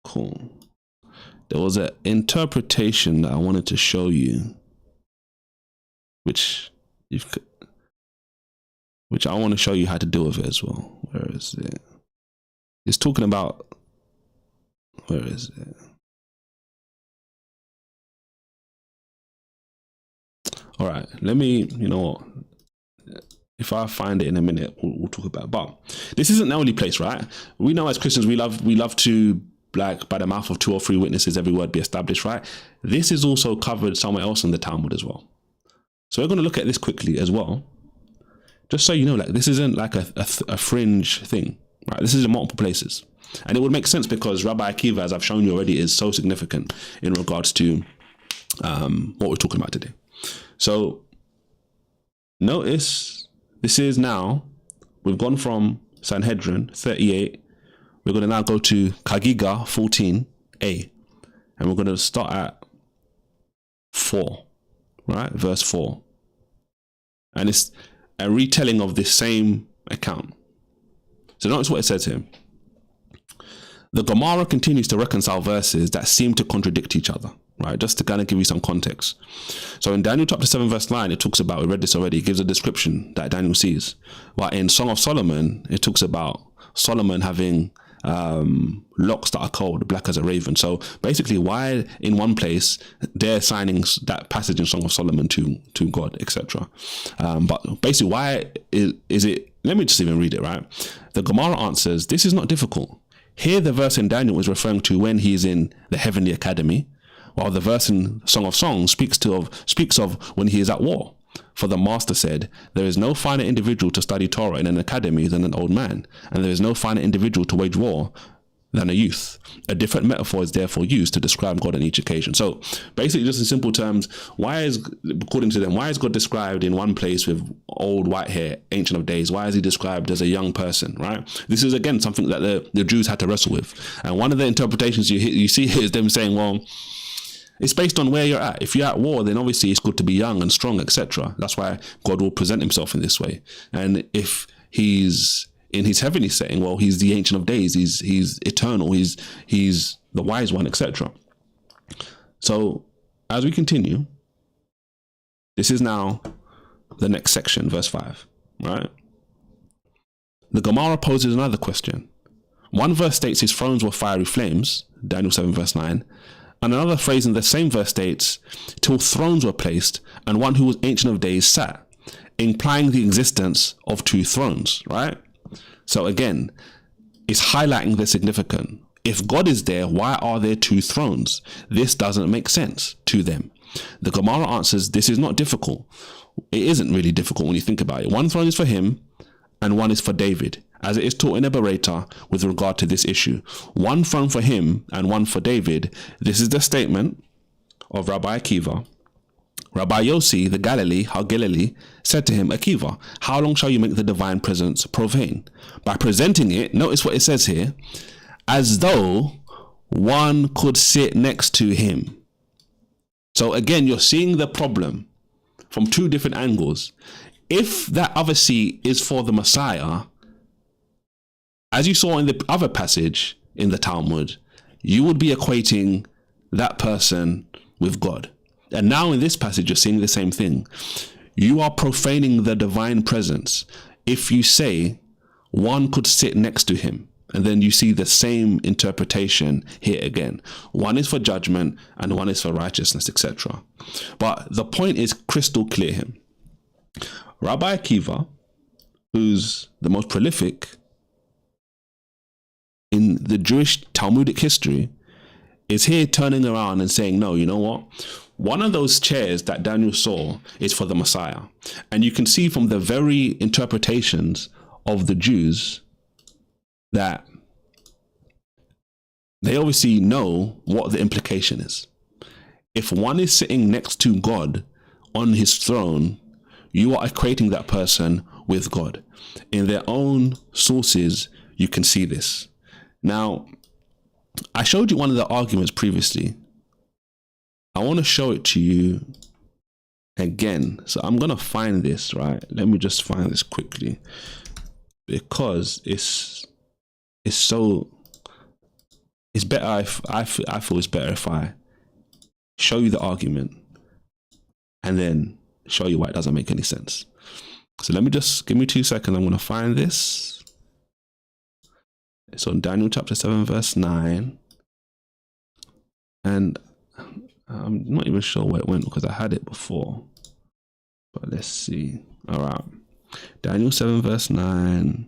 Cool. There was an interpretation that I wanted to show you, which I want to show you how to deal with it as well. Where is it? It's talking about, where is it? All right, let me, you know what? If I find it in a minute, we'll talk about it. But this isn't the only place, right? We know as Christians, we love to, like, by the mouth of 2 or 3 witnesses, every word be established, right? This is also covered somewhere else in the Talmud as well. So we're going to look at this quickly as well, just so you know, like, this isn't like a fringe thing, right? This is in multiple places. And it would make sense because Rabbi Akiva, as I've shown you already, is so significant in regards to what we're talking about today. So notice this is now, we've gone from Sanhedrin 38. We're going to now go to Kagiga 14a. And we're going to start at 4, right? Verse 4. And it's a retelling of this same account. So notice what it says here. The Gemara continues to reconcile verses that seem to contradict each other, right? Just to kind of give you some context. So in Daniel chapter 7 verse 9, it talks about, we read this already, it gives a description that Daniel sees. While in Song of Solomon, it talks about Solomon having locks that are cold, black as a raven. So basically, why in one place they're assigning that passage in Song of Solomon to God, etc. But basically, why is it? Let me just even read it, right? The Gemara answers, this is not difficult. Here the verse in Daniel is referring to when he's in the heavenly academy, while the verse in Song of Songs speaks of when he is at war. For the master said, there is no finer individual to study Torah in an academy than an old man, and there is no finer individual to wage war than a youth. A different metaphor is therefore used to describe God on each occasion. So basically, just in simple terms, according to them, why is God described in one place with old white hair, Ancient of Days? Why is he described as a young person, right? This is, again, something that the Jews had to wrestle with. And one of the interpretations you see here is them saying, well, it's based on where you're at. If you're at war, then obviously it's good to be young and strong, etc. That's why God will present himself in this way. And if he's in his heavenly setting, well, he's the Ancient of Days, he's eternal, he's the wise one, etc. So as we continue, this is now the next section, verse 5, right? The Gemara poses another question. One verse states his thrones were fiery flames, Daniel 7 verse 9, and another phrase in the same verse states, till thrones were placed and one who was Ancient of Days sat, implying the existence of two thrones, right? So again, it's highlighting the significance. If God is there, why are there two thrones? This doesn't make sense to them. The Gemara answers, this is not difficult. It isn't really difficult when you think about it. One throne is for him and one is for David, as it is taught in the Bereta with regard to this issue. One throne for him and one for David. This is the statement of Rabbi Akiva. Rabbi Yossi, the Galilee, said to him, Akiva, how long shall you make the divine presence profane? By presenting it, notice what it says here, as though one could sit next to him. So again, you're seeing the problem from two different angles. If that other seat is for the Messiah, as you saw in the other passage in the Talmud, you would be equating that person with God. And now in this passage, you're seeing the same thing. You are profaning the divine presence if you say one could sit next to him. And then you see the same interpretation here again. One is for judgment and one is for righteousness, etc. But the point is crystal clear here. Rabbi Akiva, who's the most prolific in the Jewish Talmudic history, is here turning around and saying, no, you know what? One of those chairs that Daniel saw is for the Messiah. And you can see from the very interpretations of the Jews that they obviously know what the implication is. If one is sitting next to God on his throne, you are equating that person with God. In their own sources, you can see this. Now, I showed you one of the arguments previously. I want to show it to you again. So I'm going to find this, right? Let me just find this quickly, because it's better if I feel it's better if I show you the argument and then show you why it doesn't make any sense. So let me just give me 2 seconds. I'm going to find this. It's on Daniel chapter 7 verse 9, and I'm not even sure where it went because I had it before, but let's see. All right, Daniel 7 verse 9.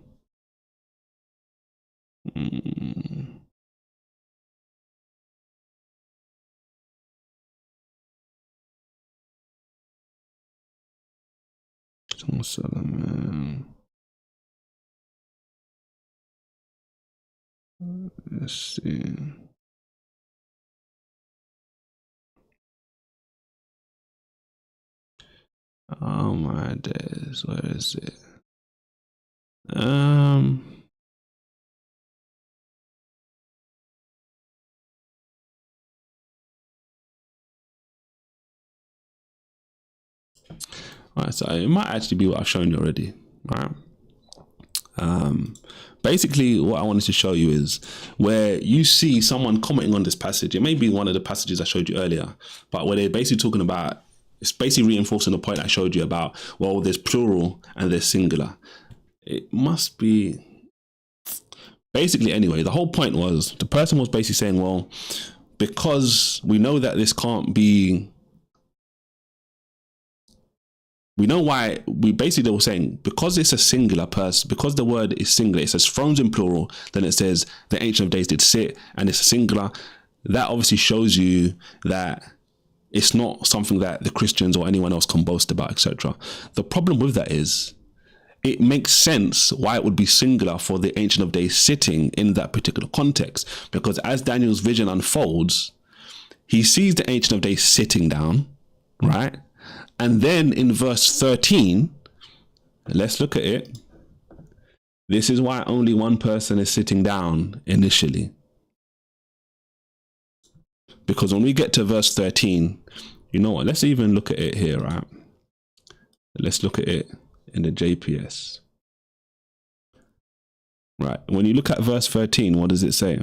Solomon. Let's see. Oh my days, where is it? Alright, so it might actually be what I've shown you already. Right. Basically what I wanted to show you is where you see someone commenting on this passage. It may be one of the passages I showed you earlier, but where they're basically talking about, it's basically reinforcing the point I showed you about, well, there's plural and there's singular. It must be, basically anyway, the whole point was, the person was basically saying, well, because we know that this can't be, we know why, they were saying, because it's a singular person, because the word is singular, it says thrones in plural, then it says the Ancient of Days did sit, and it's a singular. That obviously shows you that it's not something that the Christians or anyone else can boast about, etc. The problem with that is, it makes sense why it would be singular for the Ancient of Days sitting in that particular context, because as Daniel's vision unfolds, he sees the Ancient of Days sitting down, right? And then in verse 13, let's look at it. This is why only one person is sitting down initially. Because when we get to verse 13, you know what? Let's even look at it here, right? Let's look at it in the JPS. Right. When you look at verse 13, what does it say?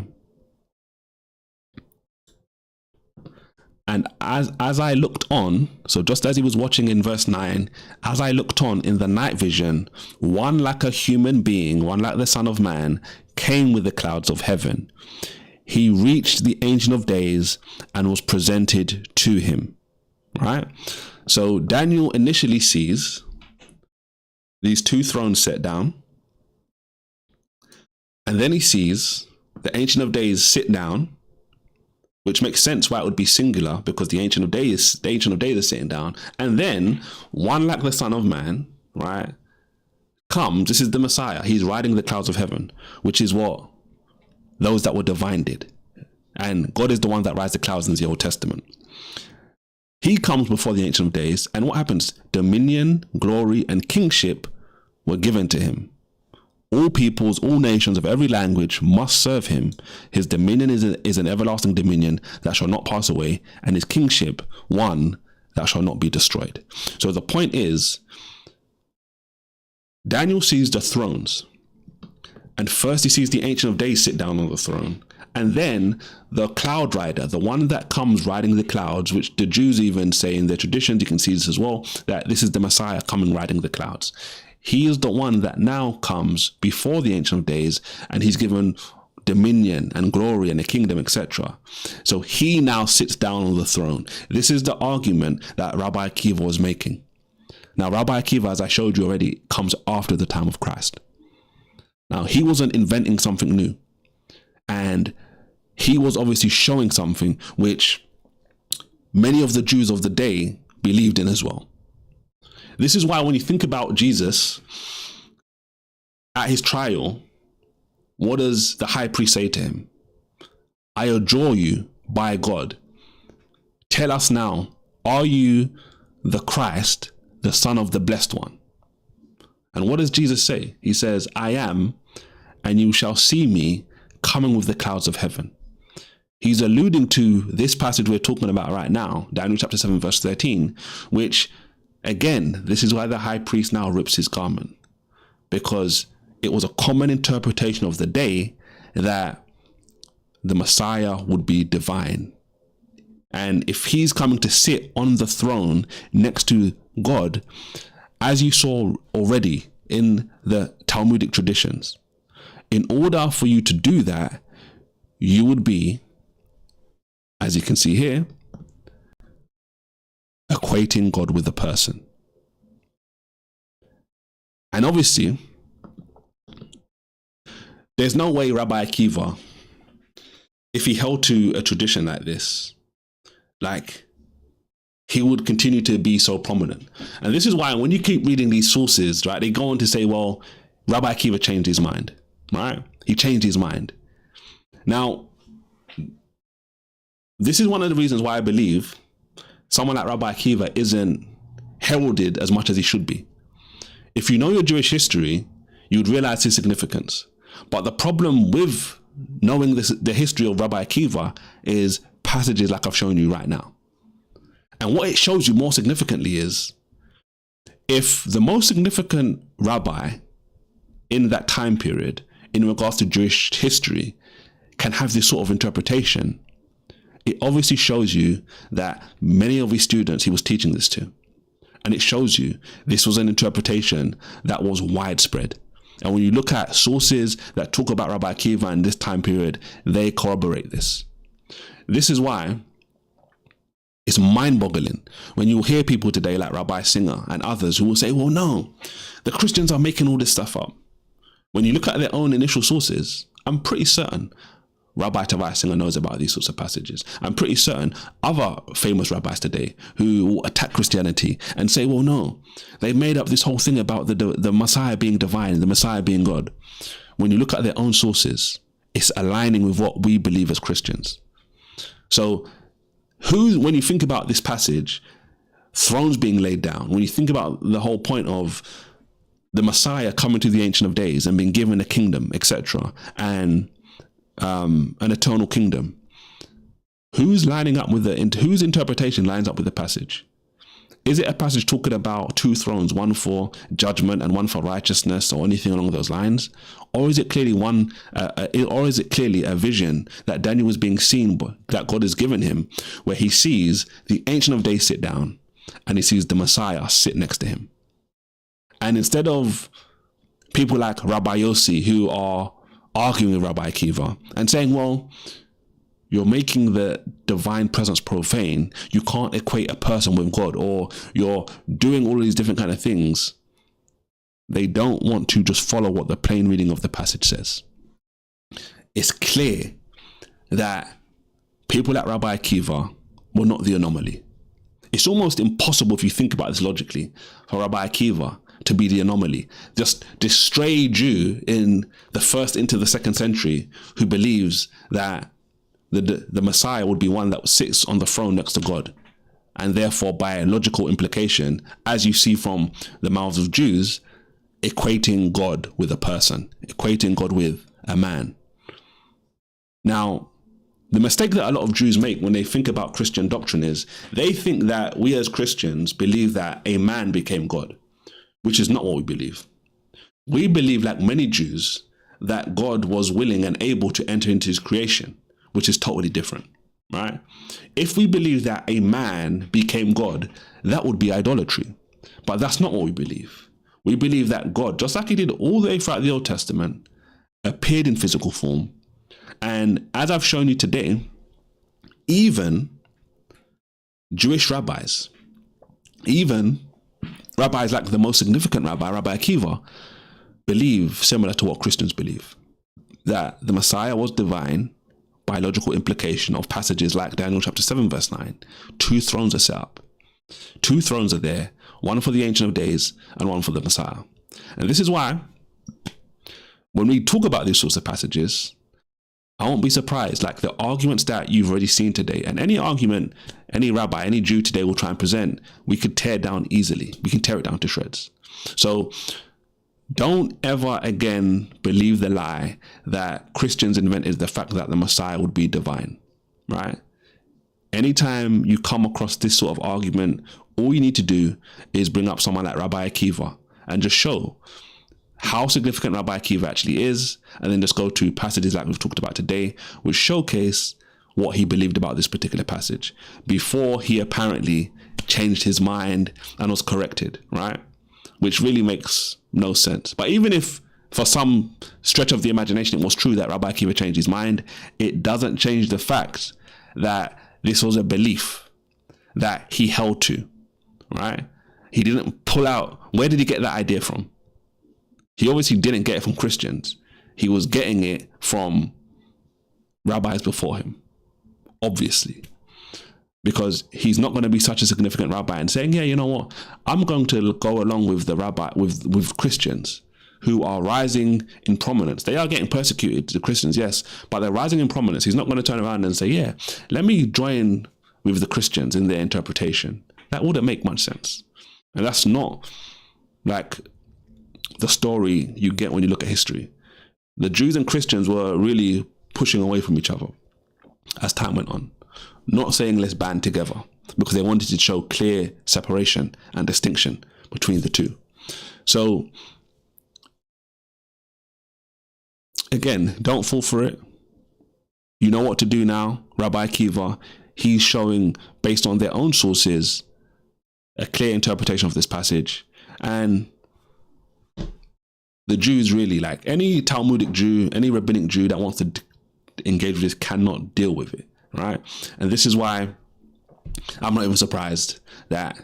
And as I looked on, so just as he was watching in verse 9, as I looked on in the night vision, one like a human being, one like the Son of Man, came with the clouds of heaven. He reached the Ancient of Days and was presented to him. Right? So Daniel initially sees these two thrones set down. And then he sees the Ancient of Days sit down, which makes sense why it would be singular, because the Ancient of Days is sitting down. And then one like the Son of Man, right, comes. This is the Messiah. He's riding the clouds of heaven, which is what those that were divine did. And God is the one that rides the clouds in the Old Testament. He comes before the Ancient of Days, and what happens? Dominion, glory, and kingship were given to him. All peoples, all nations of every language must serve him. His dominion is an everlasting dominion that shall not pass away, and his kingship one that shall not be destroyed. So the point is, Daniel sees the thrones, and first he sees the Ancient of Days sit down on the throne, and then the cloud rider, the one that comes riding the clouds, which the Jews even say in their traditions, you can see this as well, that this is the Messiah coming riding the clouds. He is the one that now comes before the Ancient of Days, and he's given dominion and glory and a kingdom, etc. So he now sits down on the throne. This is the argument that Rabbi Akiva was making. Now, Rabbi Akiva, as I showed you already, comes after the time of Christ. Now, he wasn't inventing something new. And he was obviously showing something which many of the Jews of the day believed in as well. This is why when you think about Jesus at his trial, what does the high priest say to him? I adjure you by God. Tell us now, are you the Christ, the Son of the Blessed One? And what does Jesus say? He says, I am, and you shall see me coming with the clouds of heaven. He's alluding to this passage we're talking about right now, Daniel chapter 7, verse 13, which, again, this is why the high priest now rips his garment, because it was a common interpretation of the day that the Messiah would be divine. And if he's coming to sit on the throne next to God, as you saw already in the Talmudic traditions, in order for you to do that, you would be, as you can see here, equating God with a person. And obviously, there's no way Rabbi Akiva, if he held to a tradition like this, like, he would continue to be so prominent. And this is why when you keep reading these sources, right, they go on to say, well, Rabbi Akiva changed his mind, right? He changed his mind. Now, this is one of the reasons why I believe someone like Rabbi Akiva isn't heralded as much as he should be. If you know your Jewish history, you'd realize his significance. But the problem with knowing the history of Rabbi Akiva is passages like I've shown you right now. And what it shows you more significantly is, if the most significant rabbi in that time period in regards to Jewish history can have this sort of interpretation, it obviously shows you that many of his students he was teaching this to. And it shows you this was an interpretation that was widespread. And when you look at sources that talk about Rabbi Akiva in this time period, they corroborate this. This is why it's mind-boggling when you hear people today like Rabbi Singer and others who will say, well, no, the Christians are making all this stuff up. When you look at their own initial sources, I'm pretty certain Rabbi Tobias Singer knows about these sorts of passages. I'm pretty certain other famous rabbis today who will attack Christianity and say, well, no, they made up this whole thing about the Messiah being divine, the Messiah being God. When you look at their own sources, it's aligning with what we believe as Christians. So when you think about this passage, thrones being laid down, when you think about the whole point of the Messiah coming to the Ancient of Days and being given a kingdom, etc., and an eternal kingdom, whose interpretation lines up with the passage? Is it a passage talking about two thrones, one for judgment and one for righteousness, or anything along those lines? Or is it clearly a vision that Daniel was being seen, that God has given him, where he sees the Ancient of Days sit down and he sees the Messiah sit next to him? And instead of people like Rabbi Yossi, who are arguing with Rabbi Akiva and saying, well, you're making the divine presence profane, you can't equate a person with God, or you're doing all these different kind of things, they don't want to just follow what the plain reading of the passage says. It's clear that people like Rabbi Akiva were not the anomaly. It's almost impossible, if you think about this logically, for Rabbi Akiva to be the anomaly. Just this stray Jew in the 1st into the 2nd century who believes that the Messiah would be one that sits on the throne next to God. And therefore, by a logical implication, as you see from the mouths of Jews, equating God with a person, equating God with a man. Now, the mistake that a lot of Jews make when they think about Christian doctrine is they think that we as Christians believe that a man became God, which is not what we believe. We believe, like many Jews, that God was willing and able to enter into his creation, which is totally different, right? If we believe that a man became God, that would be idolatry. But that's not what we believe. We believe that God, just like he did all the way throughout the Old Testament, appeared in physical form. And as I've shown you today, even Jewish rabbis, even rabbis like the most significant rabbi, Rabbi Akiva, believe similar to what Christians believe, that the Messiah was divine by logical implication of passages like Daniel chapter 7 verse 9. Two thrones are set up. Two thrones are there, one for the Ancient of Days and one for the Messiah. And this is why when we talk about these sorts of passages, I won't be surprised, like the arguments that you've already seen today, and any argument any rabbi, any Jew today will try and present, we could tear down easily. We can tear it down to shreds. So don't ever again believe the lie that Christians invented the fact that the Messiah would be divine, right? Anytime you come across this sort of argument, all you need to do is bring up someone like Rabbi Akiva and just show how significant Rabbi Akiva actually is, and then just go to passages like we've talked about today, which showcase what he believed about this particular passage before he apparently changed his mind and was corrected, right? Which really makes no sense. But even if for some stretch of the imagination it was true that Rabbi Akiva changed his mind, it doesn't change the fact that this was a belief that he held to, right? He didn't pull out. Where did he get that idea from? He obviously didn't get it from Christians. He was getting it from rabbis before him, obviously, because he's not going to be such a significant rabbi and saying, yeah, you know what, I'm going to go along with the rabbi, with Christians who are rising in prominence. They are getting persecuted, the Christians, yes, but they're rising in prominence. He's not going to turn around and say, yeah, let me join with the Christians in their interpretation. That wouldn't make much sense. And that's not like the story you get when you look at history. The Jews and Christians were really pushing away from each other as time went on, not saying let's band together, because they wanted to show clear separation and distinction between the two. So again, don't fall for it. You know what to do now. Rabbi Akiva, he's showing, based on their own sources, a clear interpretation of this passage. And the Jews really, like any Talmudic Jew, any rabbinic Jew that wants to engage with this cannot deal with it, right? And this is why I'm not even surprised that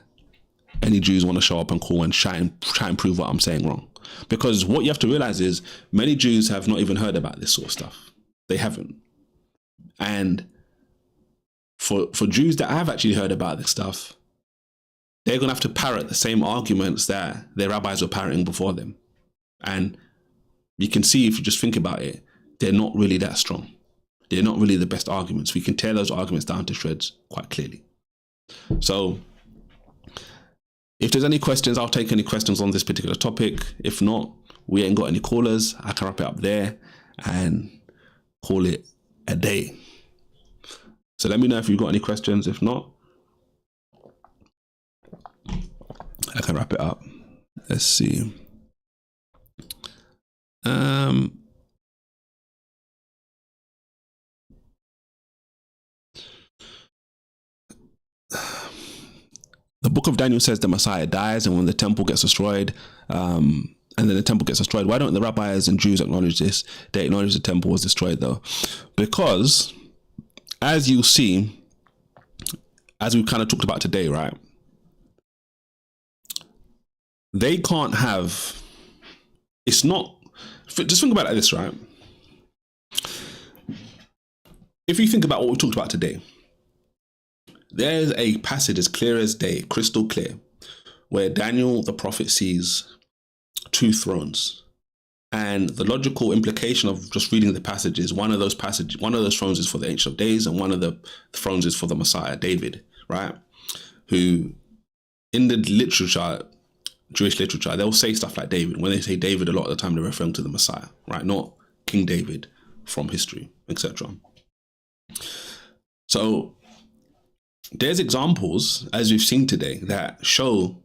any Jews want to show up and call and try and prove what I'm saying wrong. Because what you have to realize is many Jews have not even heard about this sort of stuff. They haven't. And for Jews that have actually heard about this stuff, they're going to have to parrot the same arguments that their rabbis were parroting before them. And you can see, if you just think about it, they're not really that strong. They're not really the best arguments. We can tear those arguments down to shreds quite clearly. So if there's any questions, I'll take any questions on this particular topic. If not, we ain't got any callers. I can wrap it up there and call it a day. So let me know if you've got any questions. If not, I can wrap it up. Let's see. The book of Daniel says the Messiah dies, and when the temple gets destroyed, and then the temple gets destroyed. Why don't the rabbis and Jews acknowledge this? They acknowledge the temple was destroyed, though, because as you see, as we kind of talked about today, right? They can't have. It's not. Just think about it like this, right? If you think about what we talked about today, there's a passage as clear as day, crystal clear, where Daniel the prophet sees two thrones. And the logical implication of just reading the passage is one of those thrones is for the Ancient of Days, and one of the thrones is for the Messiah, David, right? Who, in the literature, Jewish literature, they'll say stuff like David. When they say David, a lot of the time they're referring to the Messiah, right? Not King David from history, etc. So there's examples, as we've seen today, that show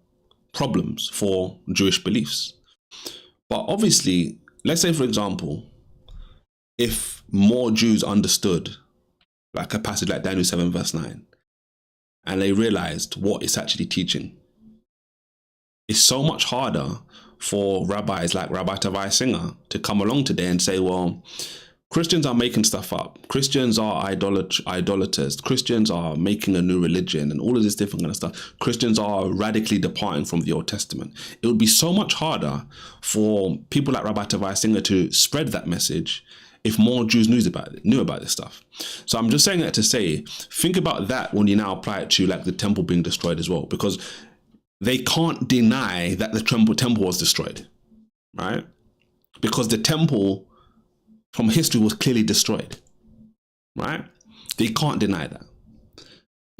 problems for Jewish beliefs. But obviously, let's say, for example, if more Jews understood like a passage like Daniel 7 verse 9, and they realized what it's actually teaching, it's so much harder for rabbis like Rabbi Tavai Singer to come along today and say, well, Christians are making stuff up. Christians are idolaters. Christians are making a new religion and all of this different kind of stuff. Christians are radically departing from the Old Testament. It would be so much harder for people like Rabbi Tavai Singer to spread that message if more Jews knew about this stuff. So I'm just saying that to say, think about that when you now apply it to like the temple being destroyed as well, because they can't deny that the temple was destroyed, right? Because the temple from history was clearly destroyed, right? They can't deny that.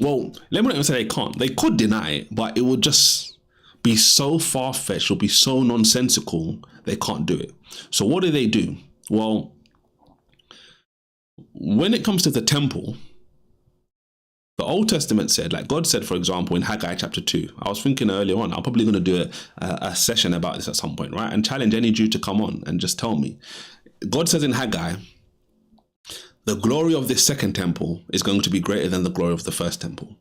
Well, let me not even say they can't. They could deny it, but it would just be so far-fetched or be so nonsensical, they can't do it. So what do? Well, when it comes to the temple, the Old Testament said, like God said, for example, in Haggai chapter 2, I was thinking earlier on, I'm probably going to do a session about this at some point, right? And challenge any Jew to come on and just tell me. God says in Haggai, the glory of this second temple is going to be greater than the glory of the first temple.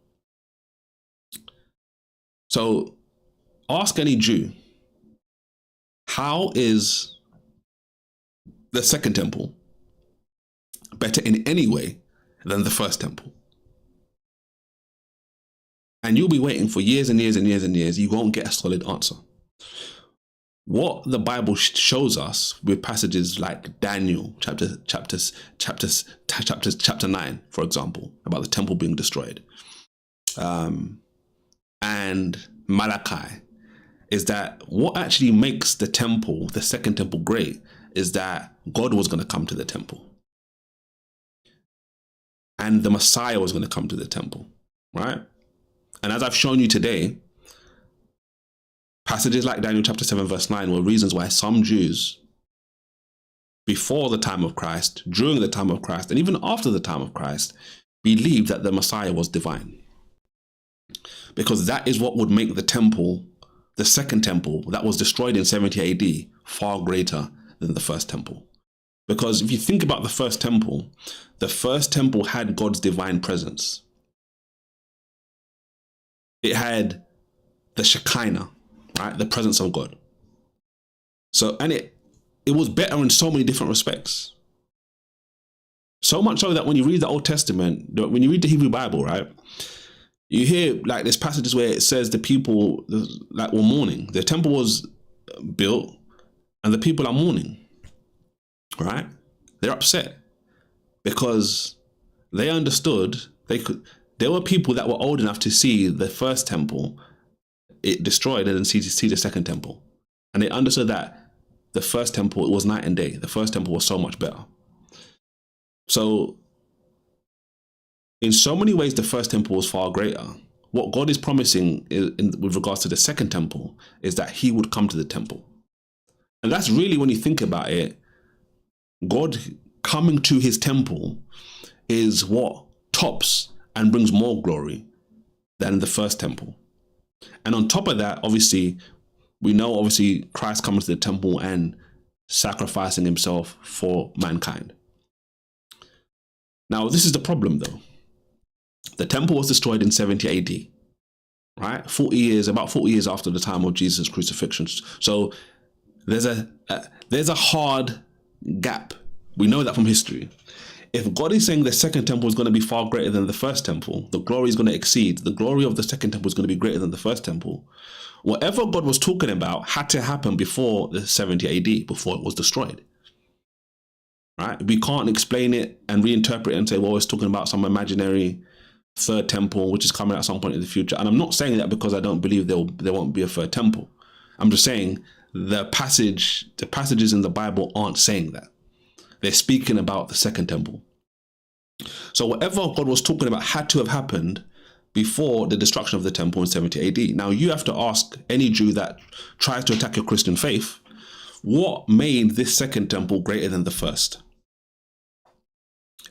So ask any Jew, how is the second temple better in any way than the first temple? And you'll be waiting for years and years and years and years. You won't get a solid answer. What the Bible shows us with passages like Daniel chapter 9, for example, about the temple being destroyed, and Malachi, is that what actually makes the temple, the second temple, great is that God was going to come to the temple. And the Messiah was going to come to the temple, right? And as I've shown you today, passages like Daniel chapter 7 verse 9 were reasons why some Jews, before the time of Christ, during the time of Christ, and even after the time of Christ, believed that the Messiah was divine. Because that is what would make the temple, the second temple that was destroyed in 70 AD, far greater than the first temple. Because if you think about the first temple had God's divine presence. It had the Shekinah, right? The presence of God. So, and it was better in so many different respects. So much so that when you read the Old Testament, when you read the Hebrew Bible, right? You hear like there's passages where it says the people like were mourning. The temple was built and the people are mourning, right? They're upset because they understood there were people that were old enough to see the first temple, it destroyed, and then see the second temple. And they understood that the first temple, it was night and day. The first temple was so much better. So in so many ways, the first temple was far greater. What God is promising with regards to the second temple is that he would come to the temple. And that's really, when you think about it, God coming to his temple is what tops and brings more glory than the first temple. And on top of that, obviously, we know obviously Christ comes to the temple and sacrificing himself for mankind. Now, this is the problem though. The temple was destroyed in 70 AD, right? About 40 years after the time of Jesus' crucifixion. So there's a hard gap. We know that from history. If God is saying the second temple is going to be far greater than the first temple, the glory is going to exceed, the glory of the second temple is going to be greater than the first temple. Whatever God was talking about had to happen before the 70 AD, before it was destroyed. Right? We can't explain it and reinterpret it and say, well, it's talking about some imaginary third temple, which is coming at some point in the future. And I'm not saying that because I don't believe there won't be a third temple. I'm just saying the passages in the Bible aren't saying that. They're speaking about the second temple. So whatever God was talking about had to have happened before the destruction of the temple in 70 AD. Now you have to ask any Jew that tries to attack your Christian faith, what made this second temple greater than the first?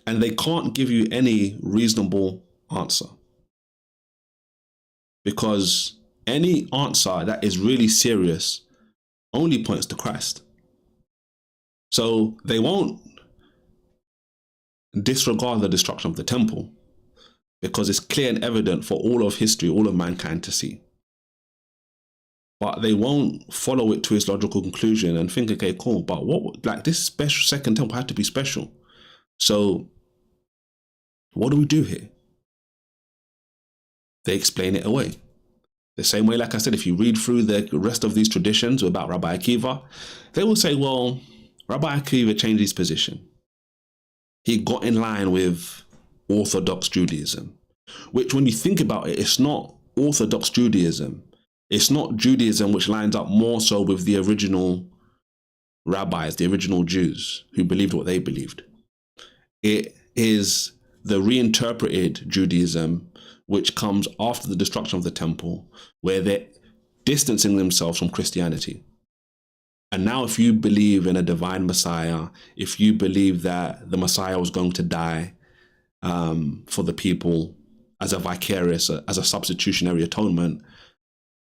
And they can't give you any reasonable answer. Because any answer that is really serious only points to Christ. So they won't disregard the destruction of the temple because it's clear and evident for all of history, all of mankind to see. But they won't follow it to its logical conclusion and think, okay, cool, but what, like this special second temple had to be special. So what do we do here? They explain it away. The same way, like I said, if you read through the rest of these traditions about Rabbi Akiva, they will say, well, Rabbi Akiva changed his position. He got in line with Orthodox Judaism, which when you think about it, it's not Orthodox Judaism. It's not Judaism which lines up more so with the original rabbis, the original Jews who believed what they believed. It is the reinterpreted Judaism which comes after the destruction of the temple, where they're distancing themselves from Christianity. And now if you believe in a divine Messiah, if you believe that the Messiah was going to die for the people as a vicarious, as a substitutionary atonement,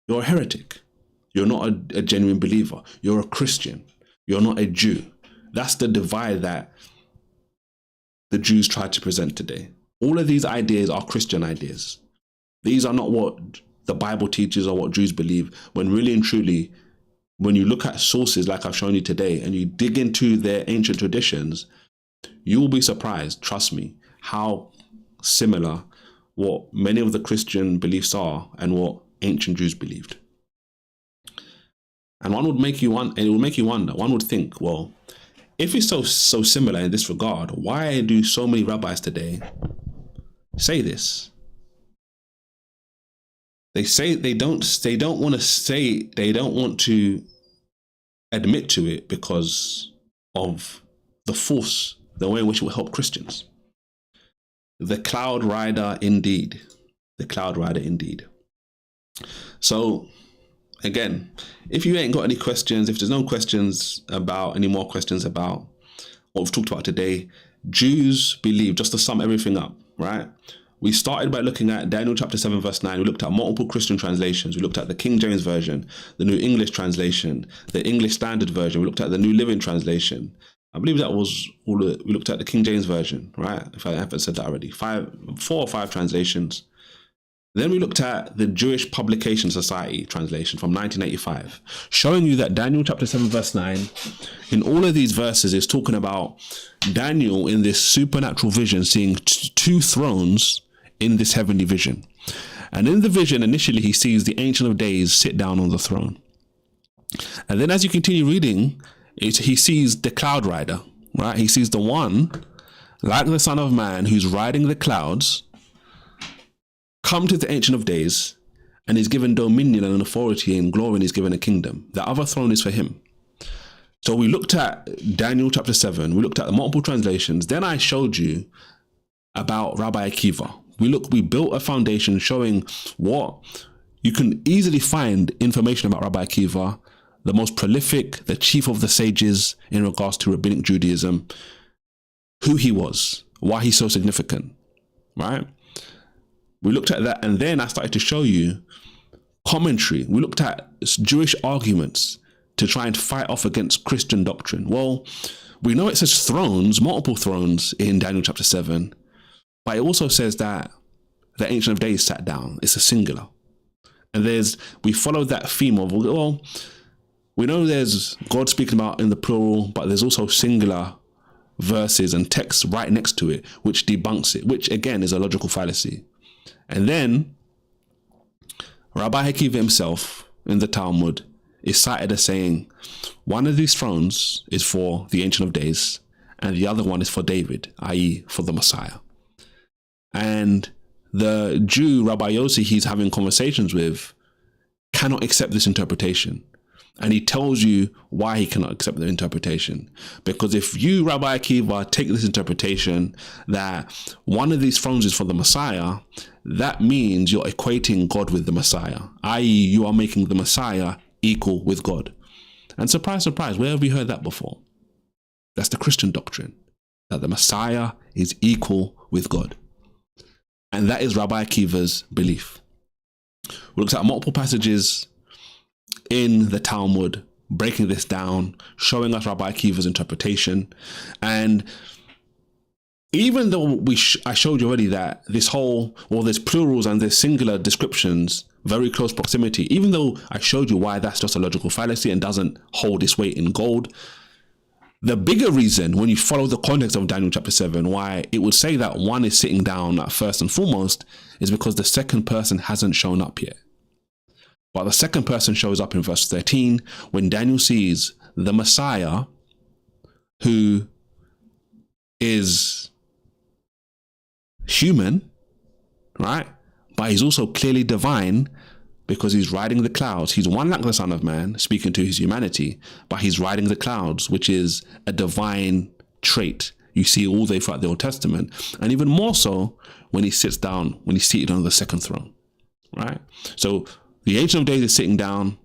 you're a heretic. You're not a genuine believer. You're a Christian. You're not a Jew. That's the divide that the Jews try to present today. All of these ideas are Christian ideas. These are not what the Bible teaches or what Jews believe, when really and truly, when you look at sources like I've shown you today and you dig into their ancient traditions, you will be surprised, trust me, how similar what many of the Christian beliefs are and what ancient Jews believed. And one would make you wonder, and it will make you wonder, one would think, well, if it's so similar in this regard, why do so many rabbis today say this? They say they don't want to admit to it because of the way in which it will help Christians. The cloud rider indeed. The cloud rider indeed. So again, if you ain't got any questions, if there's no questions about, any more questions about what we've talked about today, Jews believe, just to sum everything up, right? We started by looking at Daniel chapter 7, verse 9. We looked at multiple Christian translations. We looked at the King James Version, the New English Translation, the English Standard Version. We looked at the New Living Translation. I believe that was all. We looked at the King James Version, right? If I haven't said that already. 4 or 5 translations. Then we looked at the Jewish Publication Society translation from 1985, showing you that Daniel chapter 7, verse 9, in all of these verses is talking about Daniel in this supernatural vision, seeing 2 thrones in this heavenly vision. And in the vision, initially, he sees the Ancient of Days sit down on the throne. And then as you continue reading, he sees the cloud rider, right? He sees the one, like the Son of Man, who's riding the clouds, come to the Ancient of Days, and is given dominion and authority and glory, and he's given a kingdom. The other throne is for him. So we looked at Daniel chapter 7. We looked at the multiple translations. Then I showed you about Rabbi Akiva. We built a foundation showing what you can easily find information about Rabbi Akiva, the most prolific, the chief of the sages in regards to rabbinic Judaism, who he was, why he's so significant, right? We looked at that, and then I started to show you commentary. We looked at Jewish arguments to try and fight off against Christian doctrine. Well, we know it says thrones, multiple thrones in Daniel chapter 7, but it also says that the Ancient of Days sat down. It's a singular. And we followed that theme of, well, we know there's God speaking about in the plural, but there's also singular verses and texts right next to it, which debunks it, which again is a logical fallacy. And then Rabbi Akiva himself in the Talmud is cited as saying, one of these thrones is for the Ancient of Days, and the other one is for David, i.e. for the Messiah. And the Jew, Rabbi Yossi, he's having conversations with, cannot accept this interpretation. And he tells you why he cannot accept the interpretation. Because if you, Rabbi Akiva, take this interpretation that one of these thrones is for the Messiah, that means you're equating God with the Messiah, i.e. you are making the Messiah equal with God. And surprise, surprise, where have you heard that before? That's the Christian doctrine, that the Messiah is equal with God. And that is Rabbi Akiva's belief. We looked at multiple passages in the Talmud, breaking this down, showing us Rabbi Akiva's interpretation. And even though I showed you already that there's plurals and there's singular descriptions, very close proximity, even though I showed you why that's just a logical fallacy and doesn't hold its weight in gold, the bigger reason, when you follow the context of Daniel chapter 7, why it would say that one is sitting down at first and foremost is because the second person hasn't shown up yet. But the second person shows up in verse 13 when Daniel sees the Messiah, who is human, right? But he's also clearly divine, because he's riding the clouds. He's one like the Son of Man, speaking to his humanity, but he's riding the clouds, which is a divine trait you see all day throughout the Old Testament. And even more so when he sits down, when he's seated on the second throne, right? So the Ancient of Days is sitting down,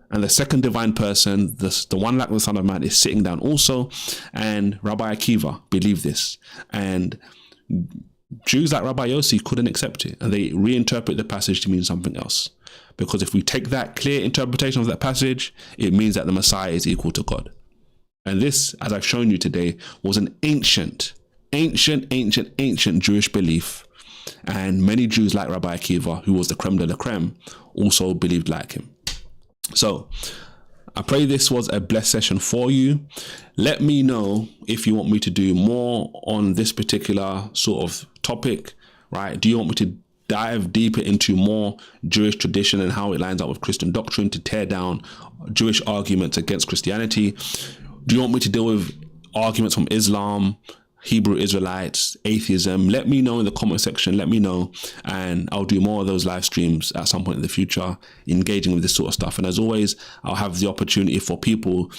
and the second divine person, the one like the Son of Man, is sitting down also. And Rabbi Akiva believed this. And Jews like Rabbi Yossi couldn't accept it, and they reinterpret the passage to mean something else. Because if we take that clear interpretation of that passage, it means that the Messiah is equal to God. And this, as I've shown you today, was an ancient Jewish belief. And many Jews like Rabbi Akiva, who was the creme de la creme, also believed like him. So I pray this was a blessed session for you. Let me know if you want me to do more on this particular sort of topic, right? Do you want me to dive deeper into more Jewish tradition and how it lines up with Christian doctrine to tear down Jewish arguments against Christianity? Do you want me to deal with arguments from Islam, Hebrew Israelites, atheism? Let me know in the comment section. Let me know, and I'll do more of those live streams at some point in the future, engaging with this sort of stuff. And as always, I'll have the opportunity for people,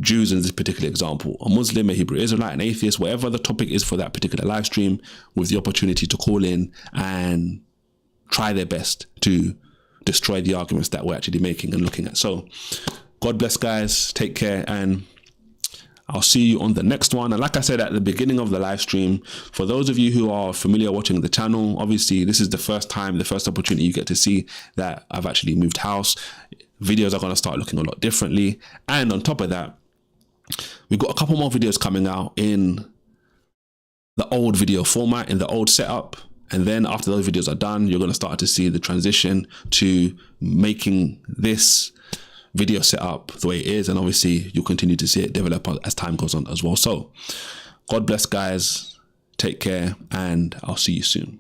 Jews in this particular example, a Muslim, a Hebrew Israelite, an atheist, whatever the topic is for that particular live stream, with the opportunity to call in and try their best to destroy the arguments that we're actually making and looking at. So God bless, guys. Take care, and I'll see you on the next one. And like I said at the beginning of the live stream, for those of you who are familiar watching the channel, obviously this is the first opportunity you get to see that I've actually moved house. Videos are going to start looking a lot differently. And on top of that, we've got a couple more videos coming out in the old video format, in the old setup. And then after those videos are done, you're going to start to see the transition to making this video setup the way it is. And obviously you'll continue to see it develop as time goes on as well. So God bless, guys. Take care, and I'll see you soon.